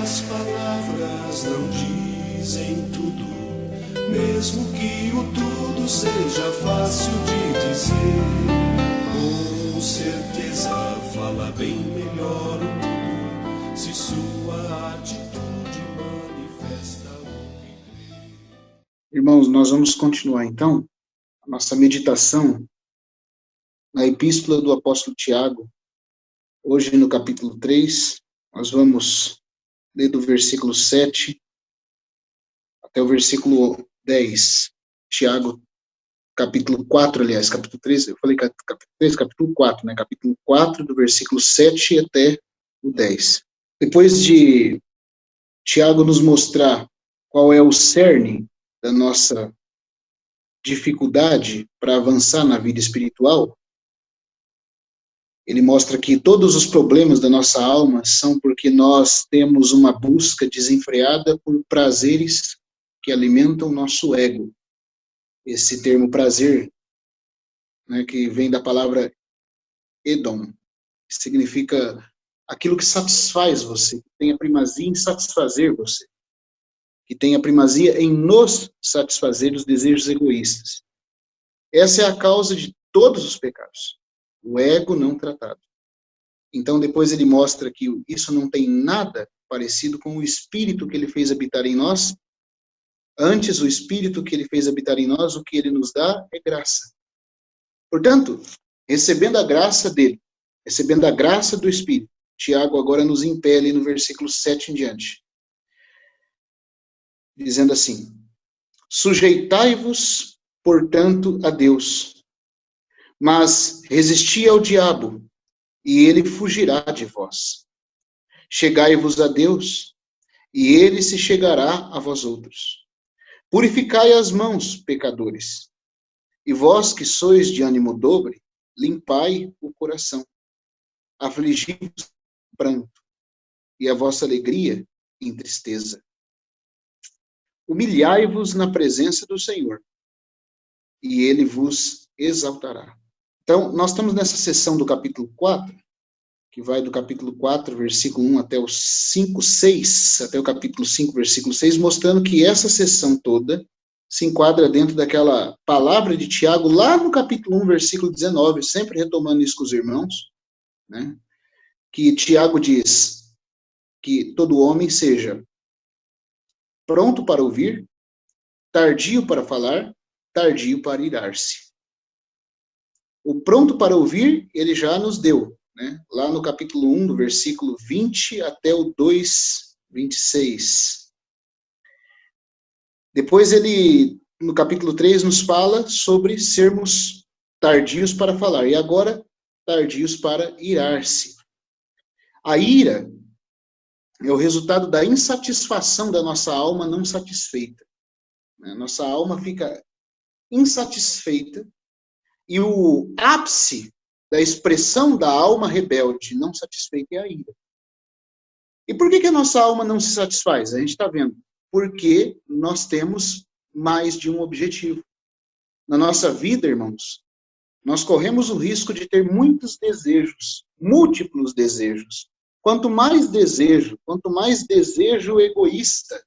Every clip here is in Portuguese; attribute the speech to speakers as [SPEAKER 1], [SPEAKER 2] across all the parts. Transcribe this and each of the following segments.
[SPEAKER 1] As palavras não dizem tudo, mesmo que o tudo seja fácil de dizer. Com certeza fala bem melhor o tudo, se sua atitude manifesta o que crê.
[SPEAKER 2] Irmãos, nós vamos continuar então a nossa meditação na Epístola do Apóstolo Tiago. Hoje no capítulo 3, nós vamos ler do versículo 7 até o versículo 10. Tiago, capítulo 4, aliás, capítulo 3, eu falei capítulo 3, capítulo 4, né? Capítulo 4, do versículo 7 até o 10. Depois de Tiago nos mostrar qual é o cerne da nossa dificuldade para avançar na vida espiritual, ele mostra que todos os problemas da nossa alma são porque nós temos uma busca desenfreada por prazeres que alimentam o nosso ego. Esse termo prazer, né, que vem da palavra edom, que significa aquilo que satisfaz você, que tem a primazia em satisfazer você, que tem a primazia em nos satisfazer os desejos egoístas. Essa é a causa de todos os pecados. O ego não tratado. Então, depois ele mostra que isso não tem nada parecido com o Espírito que ele fez habitar em nós. Antes, o Espírito que ele fez habitar em nós, o que ele nos dá é graça. Portanto, recebendo a graça dele, recebendo a graça do Espírito, Tiago agora nos impele no versículo 7 em diante, dizendo assim: sujeitai-vos, portanto, a Deus, mas resisti ao diabo, e ele fugirá de vós. Chegai-vos a Deus, e ele se chegará a vós outros. Purificai as mãos, pecadores, e vós que sois de ânimo dobre, limpai o coração. Afligi-vos pranto, e a vossa alegria em tristeza. Humilhai-vos na presença do Senhor, e ele vos exaltará. Então, nós estamos nessa sessão do capítulo 4, que vai do capítulo 4, versículo 1 até o 5, 6, até o capítulo 5, versículo 6, mostrando que essa sessão toda se enquadra dentro daquela palavra de Tiago, lá no capítulo 1, versículo 19, sempre retomando isso com os irmãos, né, que Tiago diz que todo homem seja pronto para ouvir, tardio para falar, tardio para irar-se. O pronto para ouvir, ele já nos deu, né? Lá no capítulo 1, do versículo 20 até o 2, 26. Depois ele, no capítulo 3, nos fala sobre sermos tardios para falar. E agora, tardios para irar-se. A ira é o resultado da insatisfação da nossa alma não satisfeita. Nossa alma fica insatisfeita. E o ápice da expressão da alma rebelde não satisfeita é a ira. E por que a nossa alma não se satisfaz? A gente está vendo. Porque nós temos mais de um objetivo. Na nossa vida, irmãos, nós corremos o risco de ter muitos desejos, múltiplos desejos. Quanto mais desejo egoísta.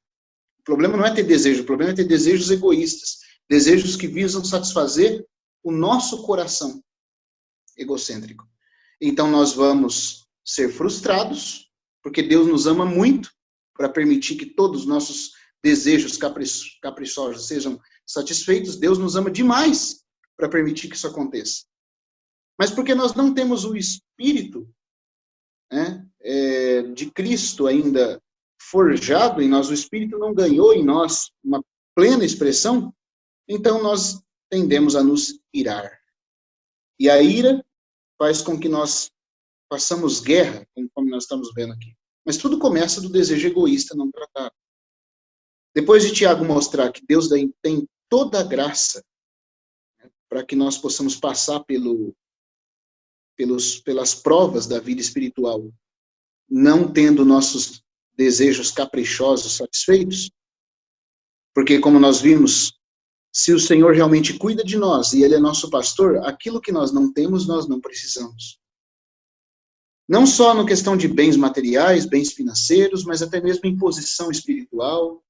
[SPEAKER 2] O problema não é ter desejo, o problema é ter desejos egoístas. Desejos que visam satisfazer o nosso coração egocêntrico. Então nós vamos ser frustrados, porque Deus nos ama muito para permitir que todos os nossos desejos caprichosos sejam satisfeitos. Deus nos ama demais para permitir que isso aconteça. Mas porque nós não temos o Espírito, né, de Cristo ainda forjado em nós, o Espírito não ganhou em nós uma plena expressão, então nós tendemos a nos irar. E a ira faz com que nós façamos guerra, como nós estamos vendo aqui. Mas tudo começa do desejo egoísta não tratado. Depois de Tiago mostrar que Deus tem toda a graça, né, para que nós possamos passar pelas provas da vida espiritual, não tendo nossos desejos caprichosos satisfeitos, porque como nós vimos, se o Senhor realmente cuida de nós e Ele é nosso pastor, aquilo que nós não temos, nós não precisamos. Não só na questão de bens materiais, bens financeiros, mas até mesmo em posição espiritual,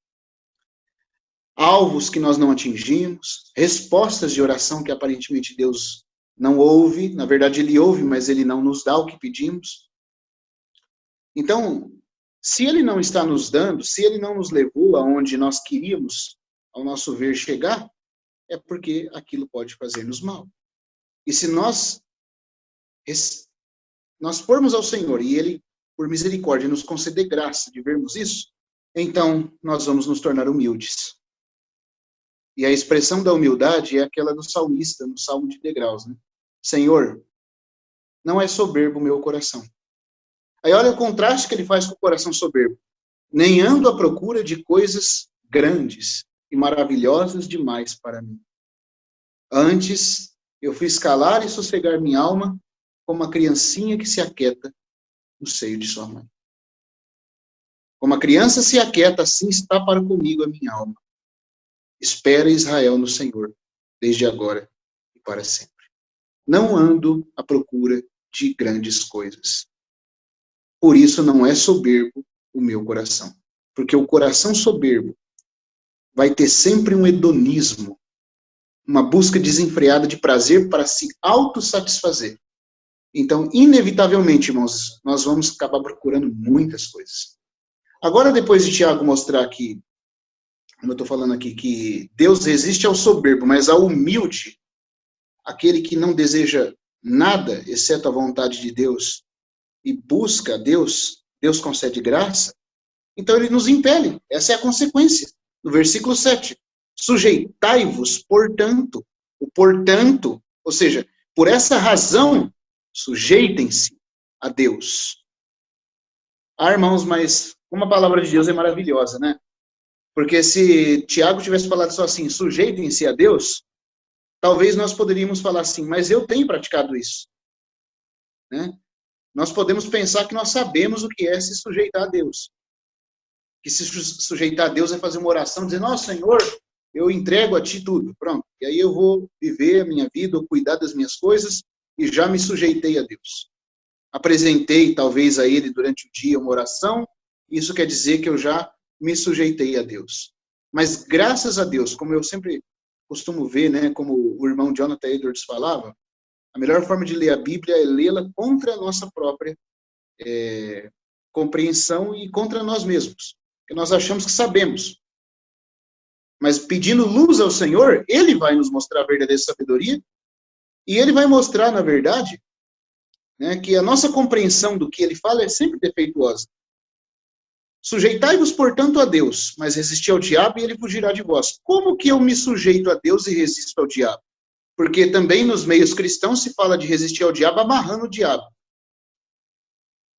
[SPEAKER 2] alvos que nós não atingimos, respostas de oração que aparentemente Deus não ouve, na verdade ele ouve, mas ele não nos dá o que pedimos. Então, se ele não está nos dando, se ele não nos levou aonde nós queríamos, ao nosso ver, chegar, é porque aquilo pode fazer-nos mal. E se nós formos ao Senhor e ele, por misericórdia, nos conceder graça de vermos isso, então nós vamos nos tornar humildes. E a expressão da humildade é aquela do salmista, no Salmo de Degraus, né? Senhor, não é soberbo o meu coração. Aí olha o contraste que ele faz com o coração soberbo. Nem ando à procura de coisas grandes e maravilhosas demais para mim. Antes, eu fiz calar e sossegar minha alma como uma criancinha que se aquieta no seio de sua mãe. Como a criança se aquieta, assim está para comigo a minha alma. Espera Israel no Senhor, desde agora e para sempre. Não ando à procura de grandes coisas. Por isso não é soberbo o meu coração. Porque o coração soberbo vai ter sempre um hedonismo, uma busca desenfreada de prazer para se autossatisfazer. Então, inevitavelmente, irmãos, nós vamos acabar procurando muitas coisas. Agora, depois de Tiago mostrar aqui, como eu estou falando aqui, que Deus resiste ao soberbo, mas ao humilde, aquele que não deseja nada, exceto a vontade de Deus, e busca a Deus, Deus concede graça, então ele nos impele. Essa é a consequência. No versículo 7. Sujeitai-vos, portanto, o portanto, ou seja, por essa razão, sujeitem-se a Deus. Ah, irmãos, mas como a palavra de Deus é maravilhosa, né? Porque se Tiago tivesse falado só assim, sujeitem-se a Deus, talvez nós poderíamos falar assim, mas eu tenho praticado isso. Né? Nós podemos pensar que nós sabemos o que é se sujeitar a Deus. Que se sujeitar a Deus é fazer uma oração, dizer, nossa, Senhor, eu entrego a Ti tudo. Pronto. E aí eu vou viver a minha vida, ou cuidar das minhas coisas, e já me sujeitei a Deus. Apresentei, talvez, a Ele durante o dia uma oração, isso quer dizer que eu já me sujeitei a Deus. Mas graças a Deus, como eu sempre costumo ver, né, como o irmão Jonathan Edwards falava, a melhor forma de ler a Bíblia é lê-la contra a nossa própria compreensão e contra nós mesmos. Porque nós achamos que sabemos. Mas pedindo luz ao Senhor, Ele vai nos mostrar a verdadeira sabedoria e Ele vai mostrar, na verdade, né, que a nossa compreensão do que Ele fala é sempre defeituosa. Sujeitai-vos, portanto, a Deus, mas resisti ao diabo e ele fugirá de vós. Como que eu me sujeito a Deus e resisto ao diabo? Porque também nos meios cristãos se fala de resistir ao diabo amarrando o diabo.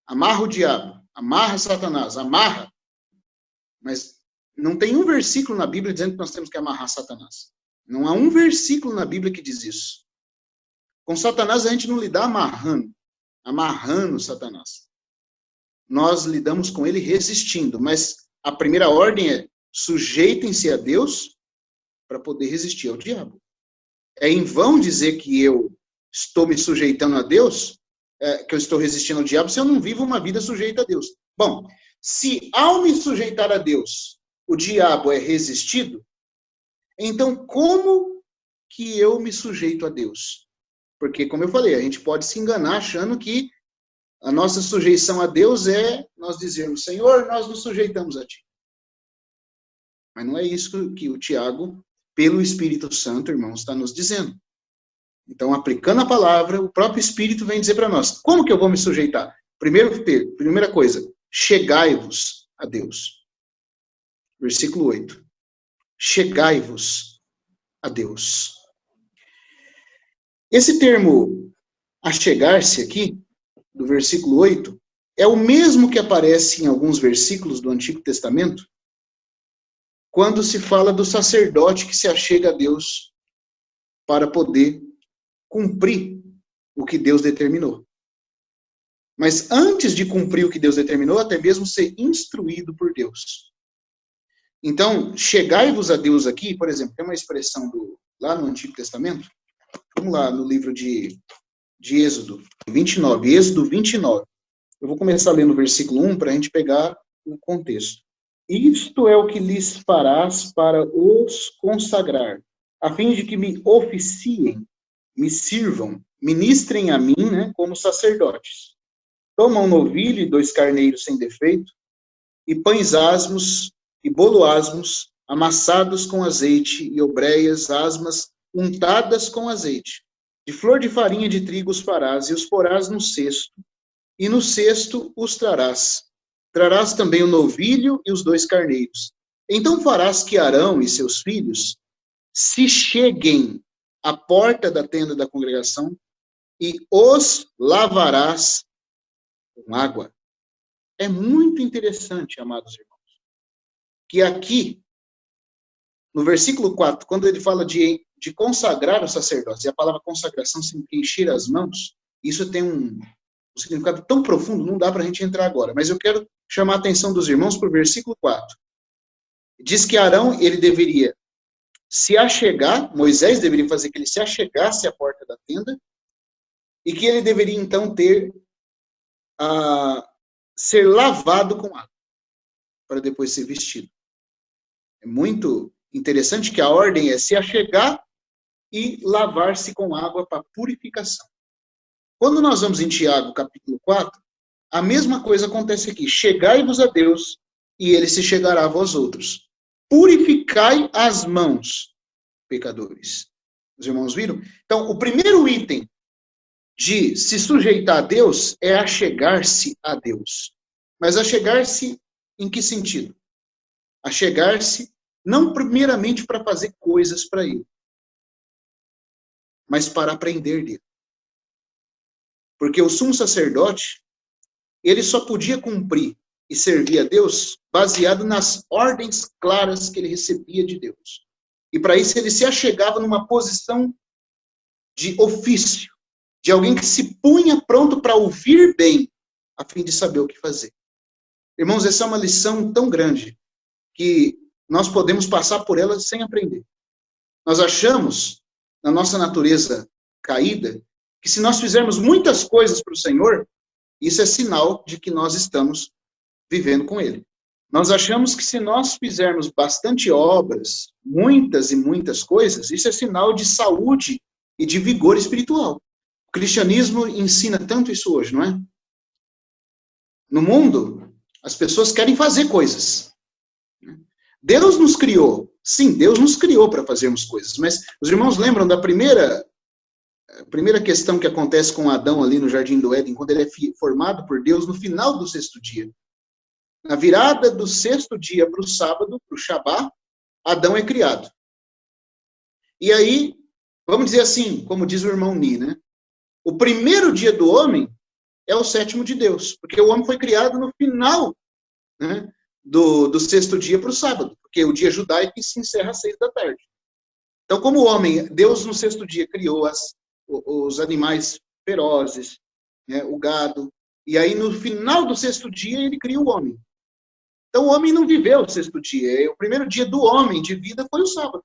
[SPEAKER 2] Amarra o diabo, amarra Satanás, amarra. Mas não tem um versículo na Bíblia dizendo que nós temos que amarrar Satanás. Não há um versículo na Bíblia que diz isso. Com Satanás a gente não lida amarrando Satanás. Nós lidamos com ele resistindo, mas a primeira ordem é sujeitem-se a Deus para poder resistir ao diabo. É em vão dizer que eu estou me sujeitando a Deus, que eu estou resistindo ao diabo, se eu não vivo uma vida sujeita a Deus. Bom, se ao me sujeitar a Deus, o diabo é resistido, então como que eu me sujeito a Deus? Porque, como eu falei, a gente pode se enganar achando que a nossa sujeição a Deus é nós dizermos, Senhor, nós nos sujeitamos a Ti. Mas não é isso que o Tiago, pelo Espírito Santo, irmãos, está nos dizendo. Então, aplicando a palavra, o próprio Espírito vem dizer para nós, como que eu vou me sujeitar? Primeira coisa, chegai-vos a Deus. Versículo 8. Chegai-vos a Deus. Esse termo, achegar-se aqui, do versículo 8, é o mesmo que aparece em alguns versículos do Antigo Testamento, quando se fala do sacerdote que se achega a Deus para poder cumprir o que Deus determinou. Mas antes de cumprir o que Deus determinou, até mesmo ser instruído por Deus. Então, chegai-vos a Deus aqui, por exemplo, tem uma expressão lá no Antigo Testamento, vamos lá no livro de Êxodo 29, Êxodo 29. Eu vou começar lendo o versículo 1 para a gente pegar o contexto. Isto é o que lhes farás para os consagrar, a fim de que me oficiem, me sirvam, ministrem a mim, né, como sacerdotes. Toma um novilho e 2 carneiros sem defeito, e pães asmos e bolo asmos, amassados com azeite, e obreias asmas, untadas com azeite. De flor de farinha de trigo os farás, e os porás no cesto, e no cesto os trarás. Trarás também o novilho e os 2 carneiros. Então farás que Arão e seus filhos se cheguem à porta da tenda da congregação, e os lavarás com água. É muito interessante, amados irmãos, que aqui, no versículo 4, quando ele fala de consagrar os sacerdotes, e a palavra consagração significa encher as mãos, isso tem um significado tão profundo, não dá para a gente entrar agora, mas eu quero chamar a atenção dos irmãos para o versículo 4. Diz que Arão, ele deveria se achegar, Moisés deveria fazer que ele se achegasse à porta da tenda, e que ele deveria, então, ser lavado com água, para depois ser vestido. É muito interessante que a ordem é se achegar e lavar-se com água para purificação. Quando nós vamos em Tiago, capítulo 4, a mesma coisa acontece aqui. Chegai-vos a Deus, e ele se chegará a vós outros. Purificai as mãos, pecadores. Os irmãos viram? Então, o primeiro item de se sujeitar a Deus é achegar-se a Deus. Mas achegar-se em que sentido? Achegar-se não primeiramente para fazer coisas para Ele, mas para aprender dele. Porque o sumo sacerdote, ele só podia cumprir e servir a Deus baseado nas ordens claras que ele recebia de Deus. E para isso ele se achegava numa posição de ofício, de alguém que se punha pronto para ouvir bem, a fim de saber o que fazer. Irmãos, essa é uma lição tão grande que nós podemos passar por ela sem aprender. Nós achamos, na nossa natureza caída, que se nós fizermos muitas coisas para o Senhor, isso é sinal de que nós estamos vivendo com Ele. Nós achamos que se nós fizermos bastante obras, muitas e muitas coisas, isso é sinal de saúde e de vigor espiritual. O cristianismo ensina tanto isso hoje, não é? No mundo, as pessoas querem fazer coisas. Deus nos criou. Sim, Deus nos criou para fazermos coisas. Mas os irmãos lembram da primeira questão que acontece com Adão ali no Jardim do Éden, quando ele é formado por Deus no final do 6º dia. Na virada do 6º dia para o sábado, para o Shabá, Adão é criado. E aí, vamos dizer assim, como diz o irmão Ni, né? O primeiro dia do homem é o 7º de Deus, porque o homem foi criado no final, né, do 6º dia para o sábado, porque o dia judaico se encerra às 6 da tarde. Então, como o homem, Deus no 6º dia criou os animais ferozes, né, o gado, e aí no final do 6º dia ele cria o homem. Então o homem não viveu o 6º dia, o primeiro dia do homem de vida foi o sábado.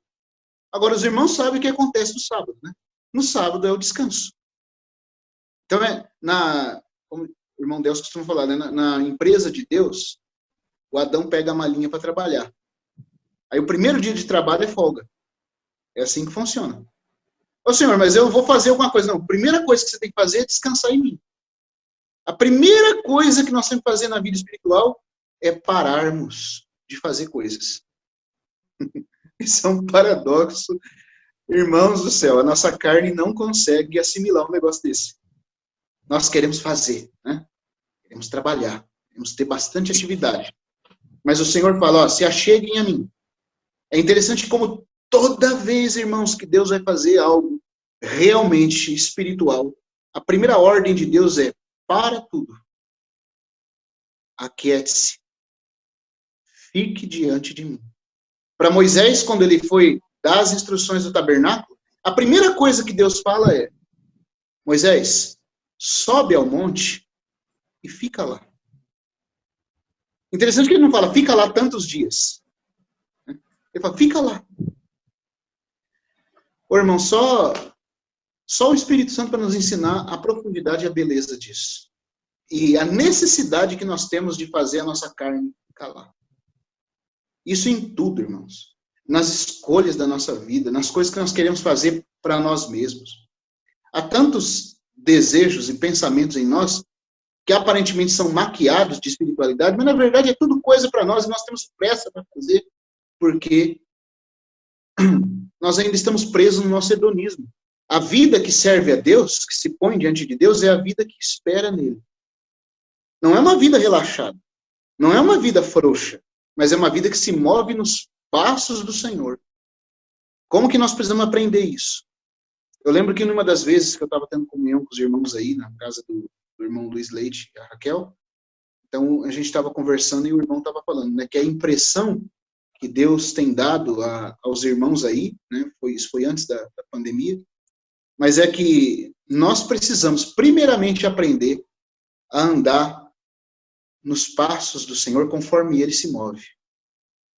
[SPEAKER 2] Agora os irmãos sabem o que acontece no sábado, né? No sábado é o descanso. Então como o irmão Deus costuma falar, né, na empresa de Deus, o Adão pega a malinha para trabalhar. Aí o primeiro dia de trabalho é folga. É assim que funciona. Ô Senhor, mas eu vou fazer alguma coisa. Não, a primeira coisa que você tem que fazer é descansar em mim. A primeira coisa que nós temos que fazer na vida espiritual é pararmos de fazer coisas. Isso é um paradoxo. Irmãos do céu, a nossa carne não consegue assimilar um negócio desse. Nós queremos fazer, né? Queremos trabalhar, queremos ter bastante atividade. Mas o Senhor fala, ó, se acheguem a mim. É interessante como toda vez, irmãos, que Deus vai fazer algo realmente espiritual, a primeira ordem de Deus é, para tudo. Aquiete-se. Fique diante de mim. Para Moisés, quando ele foi dar as instruções do tabernáculo, a primeira coisa que Deus fala é, Moisés, sobe ao monte e fica lá. Interessante que ele não fala, fica lá tantos dias. Ele fala, fica lá. Ô, irmão, só o Espírito Santo para nos ensinar a profundidade e a beleza disso. e a necessidade que nós temos de fazer a nossa carne calar. Isso em tudo, irmãos. Nas escolhas da nossa vida, nas coisas que nós queremos fazer para nós mesmos. Há tantos desejos e pensamentos em nós que aparentemente são maquiados de espiritualidade, mas na verdade é tudo coisa para nós e nós temos pressa para fazer, porque nós ainda estamos presos no nosso hedonismo. A vida que serve a Deus, que se põe diante de Deus, é a vida que espera nele. Não é uma vida relaxada, não é uma vida frouxa, mas é uma vida que se move nos passos do Senhor. Como que nós precisamos aprender isso? Eu lembro que numa das vezes que eu estava tendo comunhão com os irmãos aí, na casa do irmão Luiz Leite e a Raquel, então a gente estava conversando e o irmão estava falando, né, que a impressão que Deus tem dado aos irmãos aí, né, isso foi antes da pandemia, mas é que nós precisamos primeiramente aprender a andar nos passos do Senhor conforme Ele se move,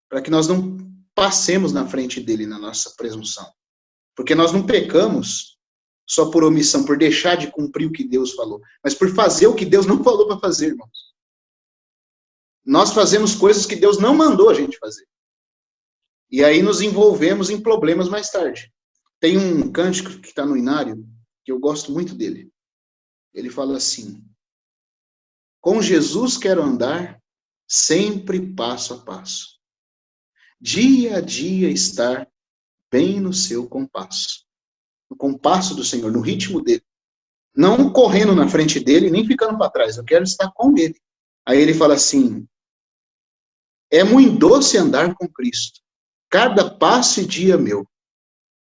[SPEAKER 2] para que nós não passemos na frente dele na nossa presunção, porque nós não pecamos só por omissão, por deixar de cumprir o que Deus falou, mas por fazer o que Deus não falou para fazer, irmãos. Nós fazemos coisas que Deus não mandou a gente fazer. E aí nos envolvemos em problemas mais tarde. Tem um cântico que está no Inário, que eu gosto muito dele. Ele fala assim: com Jesus quero andar, sempre passo a passo. Dia a dia estar bem no seu compasso. No compasso do Senhor, no ritmo dele. Não correndo na frente dele, nem ficando para trás. Eu quero estar com ele. Aí ele fala assim: é muito doce andar com Cristo. Cada passo e dia meu.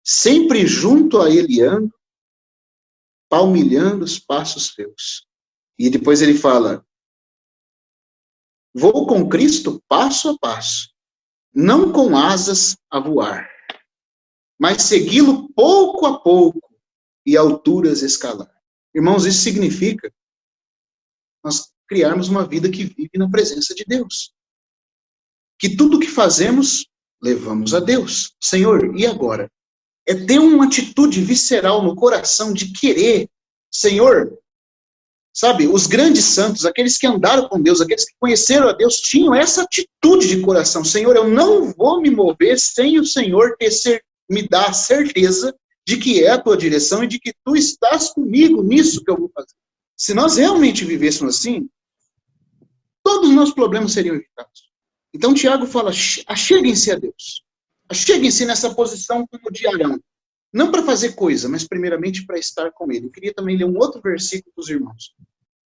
[SPEAKER 2] Sempre junto a ele ando, palmilhando os passos teus. E depois ele fala: vou com Cristo passo a passo, não com asas a voar, mas segui-lo pouco a pouco e alturas escalar. Irmãos, isso significa nós criarmos uma vida que vive na presença de Deus. Que tudo que fazemos, levamos a Deus. Senhor, e agora? É ter uma atitude visceral no coração de querer, Senhor, sabe, os grandes santos, aqueles que andaram com Deus, aqueles que conheceram a Deus, tinham essa atitude de coração. Senhor, eu não vou me mover sem o Senhor me dar a certeza de que é a tua direção e de que tu estás comigo nisso que eu vou fazer. Se nós realmente vivêssemos assim, todos os nossos problemas seriam evitados. Então Tiago fala: acheguem-se a Deus. Acheguem-se nessa posição como de Arão. Não para fazer coisa, mas primeiramente para estar com ele. Eu queria também ler um outro versículo para os irmãos.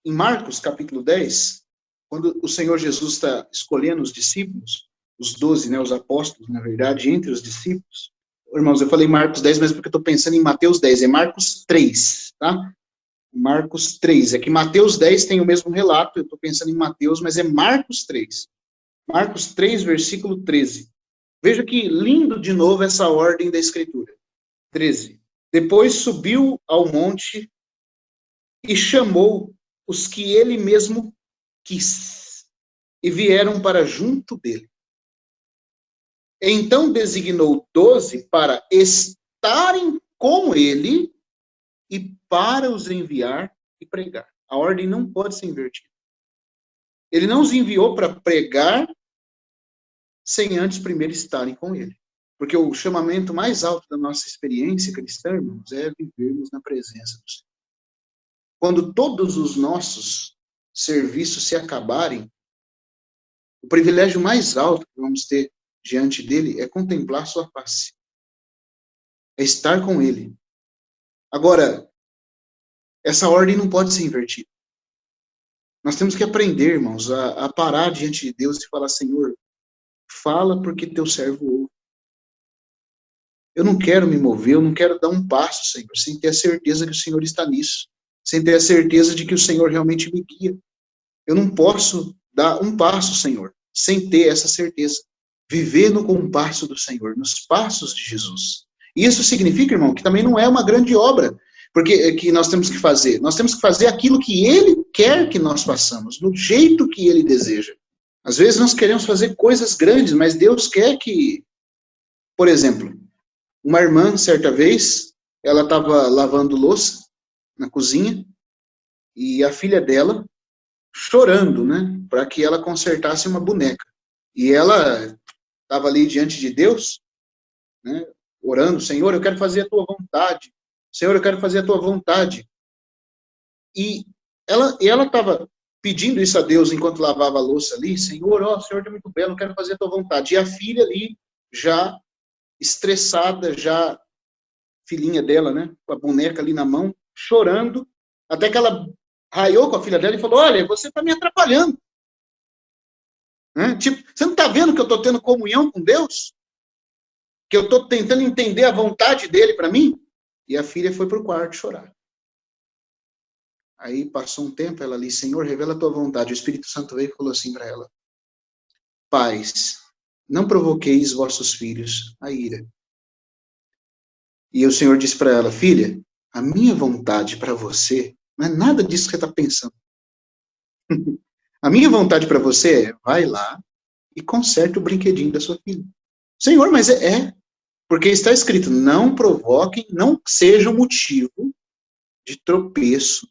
[SPEAKER 2] Em Marcos, capítulo 10, quando o Senhor Jesus está escolhendo os discípulos, os 12, né, os apóstolos, na verdade, entre os discípulos. Irmãos, eu falei Marcos 10, mas porque eu estou pensando em Mateus 10, é Marcos 3, tá? Marcos 3, é que Mateus 10 tem o mesmo relato, eu estou pensando em Mateus, mas é Marcos 3. Marcos 3, versículo 13. Veja que lindo de novo essa ordem da Escritura. 13. Depois subiu ao monte e chamou os que ele mesmo quis, e vieram para junto dele. Então designou 12 para estarem com ele e para os enviar e pregar. A ordem não pode ser invertida. Ele não os enviou para pregar sem antes primeiro estarem com ele. Porque o chamamento mais alto da nossa experiência cristã, irmãos, é vivermos na presença do Senhor. Quando todos os nossos serviços se acabarem, o privilégio mais alto que vamos ter diante dele é contemplar sua face. É estar com ele. Agora, essa ordem não pode ser invertida. Nós temos que aprender, irmãos, a parar diante de Deus e falar: Senhor, fala porque teu servo ouve. Eu não quero me mover, eu não quero dar um passo, Senhor, sem ter a certeza que o Senhor está nisso, sem ter a certeza de que o Senhor realmente me guia. Eu não posso dar um passo, Senhor, sem ter essa certeza. Viver no compasso do Senhor, nos passos de Jesus. E isso significa, irmão, que também não é uma grande obra, porque que nós temos que fazer. Nós temos que fazer aquilo que Ele quer que nós façamos, do jeito que Ele deseja. Às vezes nós queremos fazer coisas grandes, mas Deus quer que, por exemplo, uma irmã, certa vez, ela estava lavando louça na cozinha, e a filha dela chorando, né, para que ela consertasse uma boneca. E ela estava ali diante de Deus, né, orando, Senhor, eu quero fazer a tua vontade. Senhor, eu quero fazer a tua vontade. E ela estava pedindo isso a Deus enquanto lavava a louça ali, Senhor, ó, o Senhor é muito belo, eu quero fazer a tua vontade. E a filha ali, já estressada, já filhinha dela, né, com a boneca ali na mão, chorando, até que ela raiou com a filha dela e falou, olha, você está me atrapalhando. Né? Tipo, você não está vendo que eu estou tendo comunhão com Deus? Que eu estou tentando entender a vontade dele para mim? E a filha foi para o quarto chorar. Aí passou um tempo, ela ali, Senhor, revela a tua vontade. O Espírito Santo veio e falou assim para ela, pais, não provoqueis vossos filhos a ira. E o Senhor disse para ela, filha, a minha vontade para você não é nada disso que você está pensando. A minha vontade para você é, vai lá e conserta o brinquedinho da sua filha. Senhor, mas porque está escrito, não provoquem, não seja um motivo de tropeço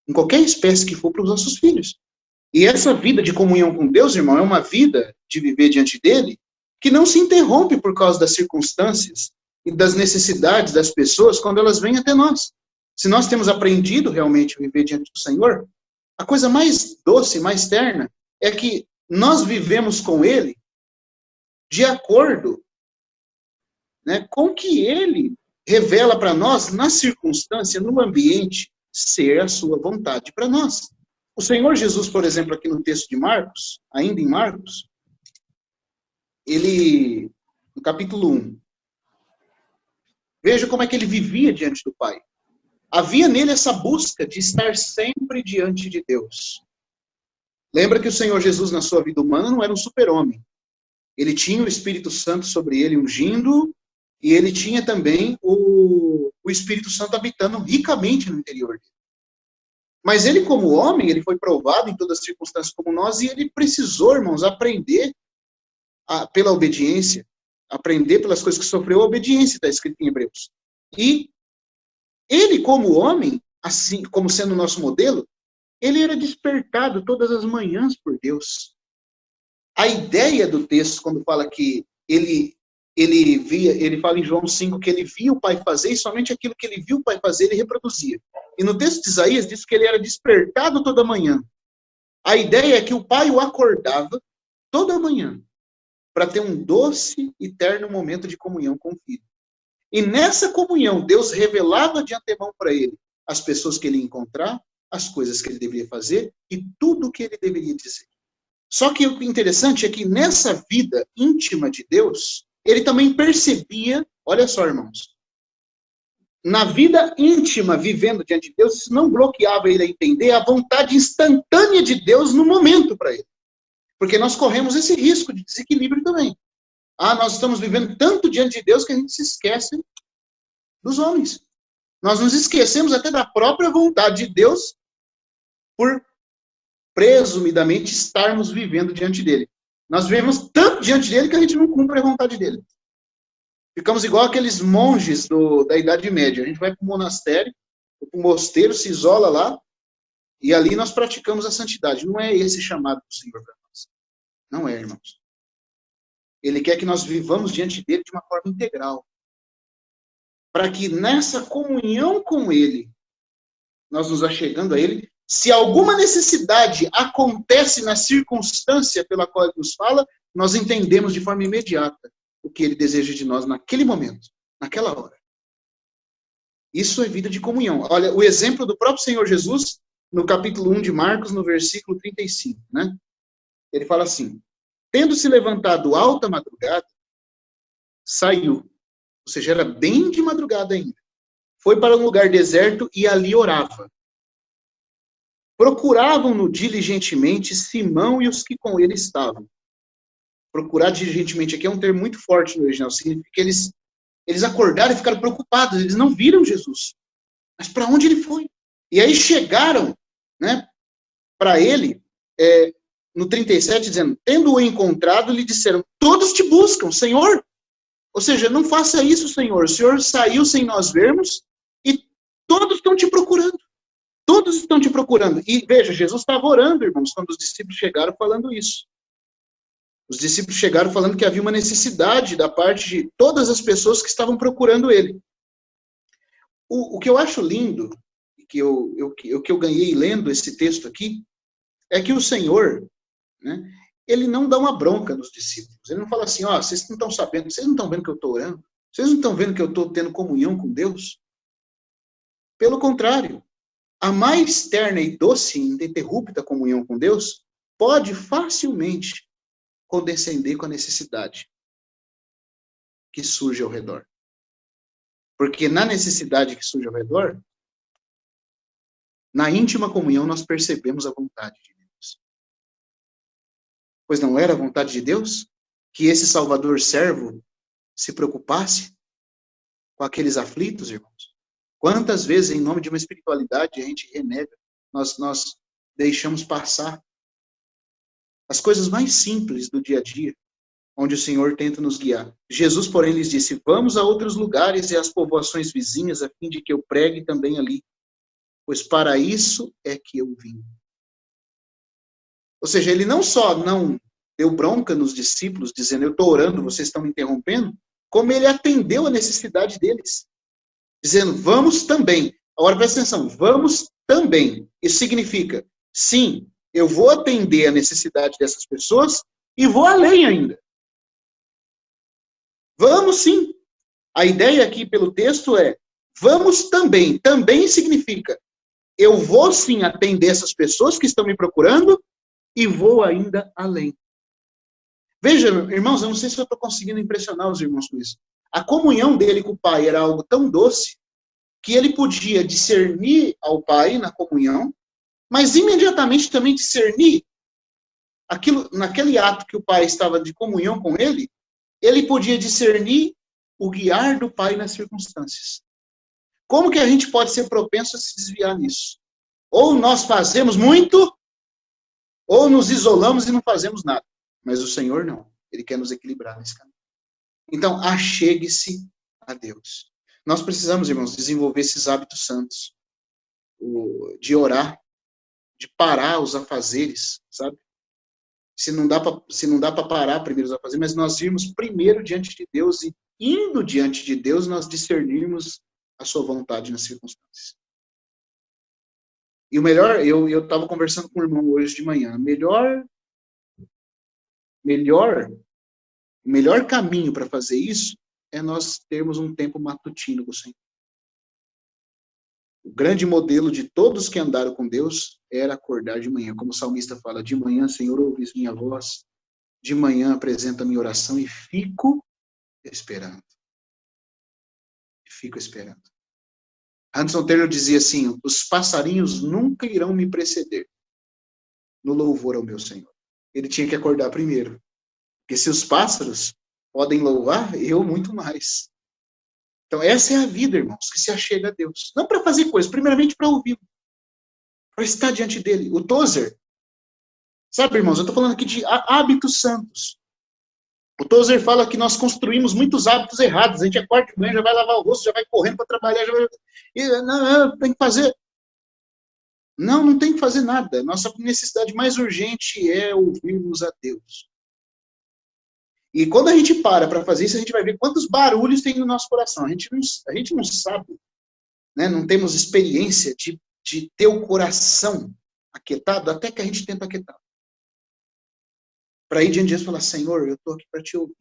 [SPEAKER 2] em qualquer espécie que for para os nossos filhos. E essa vida de comunhão com Deus, irmão, é uma vida de viver diante dele que não se interrompe por causa das circunstâncias e das necessidades das pessoas quando elas vêm até nós. Se nós temos aprendido realmente a viver diante do Senhor, a coisa mais doce, mais terna, é que nós vivemos com ele de acordo, né, com o que ele revela para nós na circunstância, no ambiente, ser a sua vontade para nós. O Senhor Jesus, por exemplo, aqui no texto de Marcos, ainda em Marcos, ele, no capítulo 1, veja como é que ele vivia diante do Pai. Havia nele essa busca de estar sempre diante de Deus. Lembra que o Senhor Jesus, na sua vida humana, não era um super-homem. Ele tinha o Espírito Santo sobre ele ungindo, e ele tinha também o Espírito Santo habitando ricamente no interior dele. Mas ele, como homem, ele foi provado em todas as circunstâncias como nós, e ele precisou, irmãos, aprender pela obediência, aprender pelas coisas que sofreu, a obediência, está escrito em Hebreus. E ele, como homem, assim como sendo o nosso modelo, ele era despertado todas as manhãs por Deus. A ideia do texto, quando fala que ele fala em João 5 que ele via o Pai fazer, e somente aquilo que ele viu o Pai fazer, ele reproduzia. E no texto de Isaías, diz que ele era despertado toda manhã. A ideia é que o Pai o acordava toda manhã, para ter um doce e terno momento de comunhão com o Filho. E nessa comunhão, Deus revelava de antemão para ele as pessoas que ele ia encontrar, as coisas que ele deveria fazer e tudo o que ele deveria dizer. Só que o interessante é que nessa vida íntima de Deus, ele também percebia, olha só, irmãos, na vida íntima, vivendo diante de Deus, isso não bloqueava ele a entender a vontade instantânea de Deus no momento para ele. Porque nós corremos esse risco de desequilíbrio também. Nós estamos vivendo tanto diante de Deus que a gente se esquece dos homens. Nós nos esquecemos até da própria vontade de Deus por, presumidamente, estarmos vivendo diante dele. Nós vivemos tanto diante dele que a gente não cumpre a vontade dele. Ficamos igual aqueles monges da Idade Média. A gente vai para o monastério, para o mosteiro, se isola lá, e ali nós praticamos a santidade. Não é esse chamado do Senhor para nós. Não é, irmãos. Ele quer que nós vivamos diante dele de uma forma integral. Para que nessa comunhão com ele, nós nos achegando a ele, se alguma necessidade acontece na circunstância pela qual ele nos fala, nós entendemos de forma imediata o que ele deseja de nós naquele momento, naquela hora. Isso é vida de comunhão. Olha, o exemplo do próprio Senhor Jesus, no capítulo 1 de Marcos, no versículo 35, né? Ele fala assim, tendo se levantado alta madrugada, saiu, ou seja, era bem de madrugada ainda, foi para um lugar deserto e ali orava. Procuravam-no diligentemente Simão e os que com ele estavam. Procurar diligentemente aqui é um termo muito forte no original, significa que eles acordaram e ficaram preocupados, eles não viram Jesus. Mas para onde ele foi? E aí chegaram, né, para ele, no 37, dizendo, tendo-o encontrado, lhe disseram, todos te buscam, Senhor. Ou seja, não faça isso, Senhor. O Senhor saiu sem nós vermos e todos estão te procurando. Todos estão te procurando. E veja, Jesus estava orando, irmãos, quando os discípulos chegaram falando isso. Os discípulos chegaram falando que havia uma necessidade da parte de todas as pessoas que estavam procurando ele. O que eu acho lindo, que eu ganhei lendo esse texto aqui, é que o Senhor, né, ele não dá uma bronca nos discípulos. Ele não fala assim, ó, vocês não estão sabendo, vocês não estão vendo que eu estou orando? Vocês não estão vendo que eu estou tendo comunhão com Deus? Pelo contrário, a mais terna e doce e ininterrupta comunhão com Deus pode facilmente condescender com a necessidade que surge ao redor. Porque na necessidade que surge ao redor, na íntima comunhão nós percebemos a vontade de Deus. Pois não era a vontade de Deus que esse Salvador servo se preocupasse com aqueles aflitos, irmãos? Quantas vezes, em nome de uma espiritualidade, a gente renega, nós deixamos passar as coisas mais simples do dia a dia, onde o Senhor tenta nos guiar. Jesus, porém, lhes disse, vamos a outros lugares e às povoações vizinhas, a fim de que eu pregue também ali, pois para isso é que eu vim. Ou seja, ele não só não deu bronca nos discípulos, dizendo, eu estou orando, vocês estão me interrompendo, como ele atendeu a necessidade deles, dizendo, vamos também. Agora, presta atenção, vamos também. Isso significa, sim, eu vou atender a necessidade dessas pessoas e vou além ainda. Vamos sim. A ideia aqui pelo texto é, vamos também. Também significa, eu vou sim atender essas pessoas que estão me procurando e vou ainda além. Veja, irmãos, eu não sei se eu estou conseguindo impressionar os irmãos com isso. A comunhão dele com o Pai era algo tão doce que ele podia discernir ao Pai na comunhão, mas imediatamente também discernir aquilo, naquele ato que o Pai estava de comunhão com ele, ele podia discernir o guiar do Pai nas circunstâncias. Como que a gente pode ser propenso a se desviar nisso? Ou nós fazemos muito, ou nos isolamos e não fazemos nada. Mas o Senhor não. Ele quer nos equilibrar nesse caminho. Então, achegue-se a Deus. Nós precisamos, irmãos, desenvolver esses hábitos santos. De orar, de parar os afazeres, sabe? Se não dá para parar primeiro os afazeres, mas nós irmos primeiro diante de Deus e indo diante de Deus, nós discernirmos a sua vontade nas circunstâncias. E o melhor, eu estava conversando com o irmão hoje de manhã, o melhor caminho para fazer isso é nós termos um tempo matutino com o Senhor. O grande modelo de todos que andaram com Deus era acordar de manhã. Como o salmista fala, de manhã, Senhor, ouves minha voz, de manhã apresenta minha oração e fico esperando. Fico esperando. Hudson Taylor dizia assim, os passarinhos nunca irão me preceder no louvor ao meu Senhor. Ele tinha que acordar primeiro. Porque se os pássaros podem louvar, eu muito mais. Então essa é a vida, irmãos, que se achega a Deus. Não para fazer coisas, primeiramente para ouvir. Para estar diante dele. O Tozer, sabe, irmãos, eu estou falando aqui de hábitos santos. O Tozer fala que nós construímos muitos hábitos errados. A gente acorda de manhã, já vai lavar o rosto, já vai correndo para trabalhar, já vai... Não, tem que fazer... Não tem que fazer nada. Nossa necessidade mais urgente é ouvirmos a Deus. E quando a gente para fazer isso, a gente vai ver quantos barulhos tem no nosso coração. A gente não sabe, né? Não temos experiência de ter o coração aquietado até que a gente tenta aquietar. Para ir diante de Deus e falar, Senhor, eu estou aqui para te ouvir.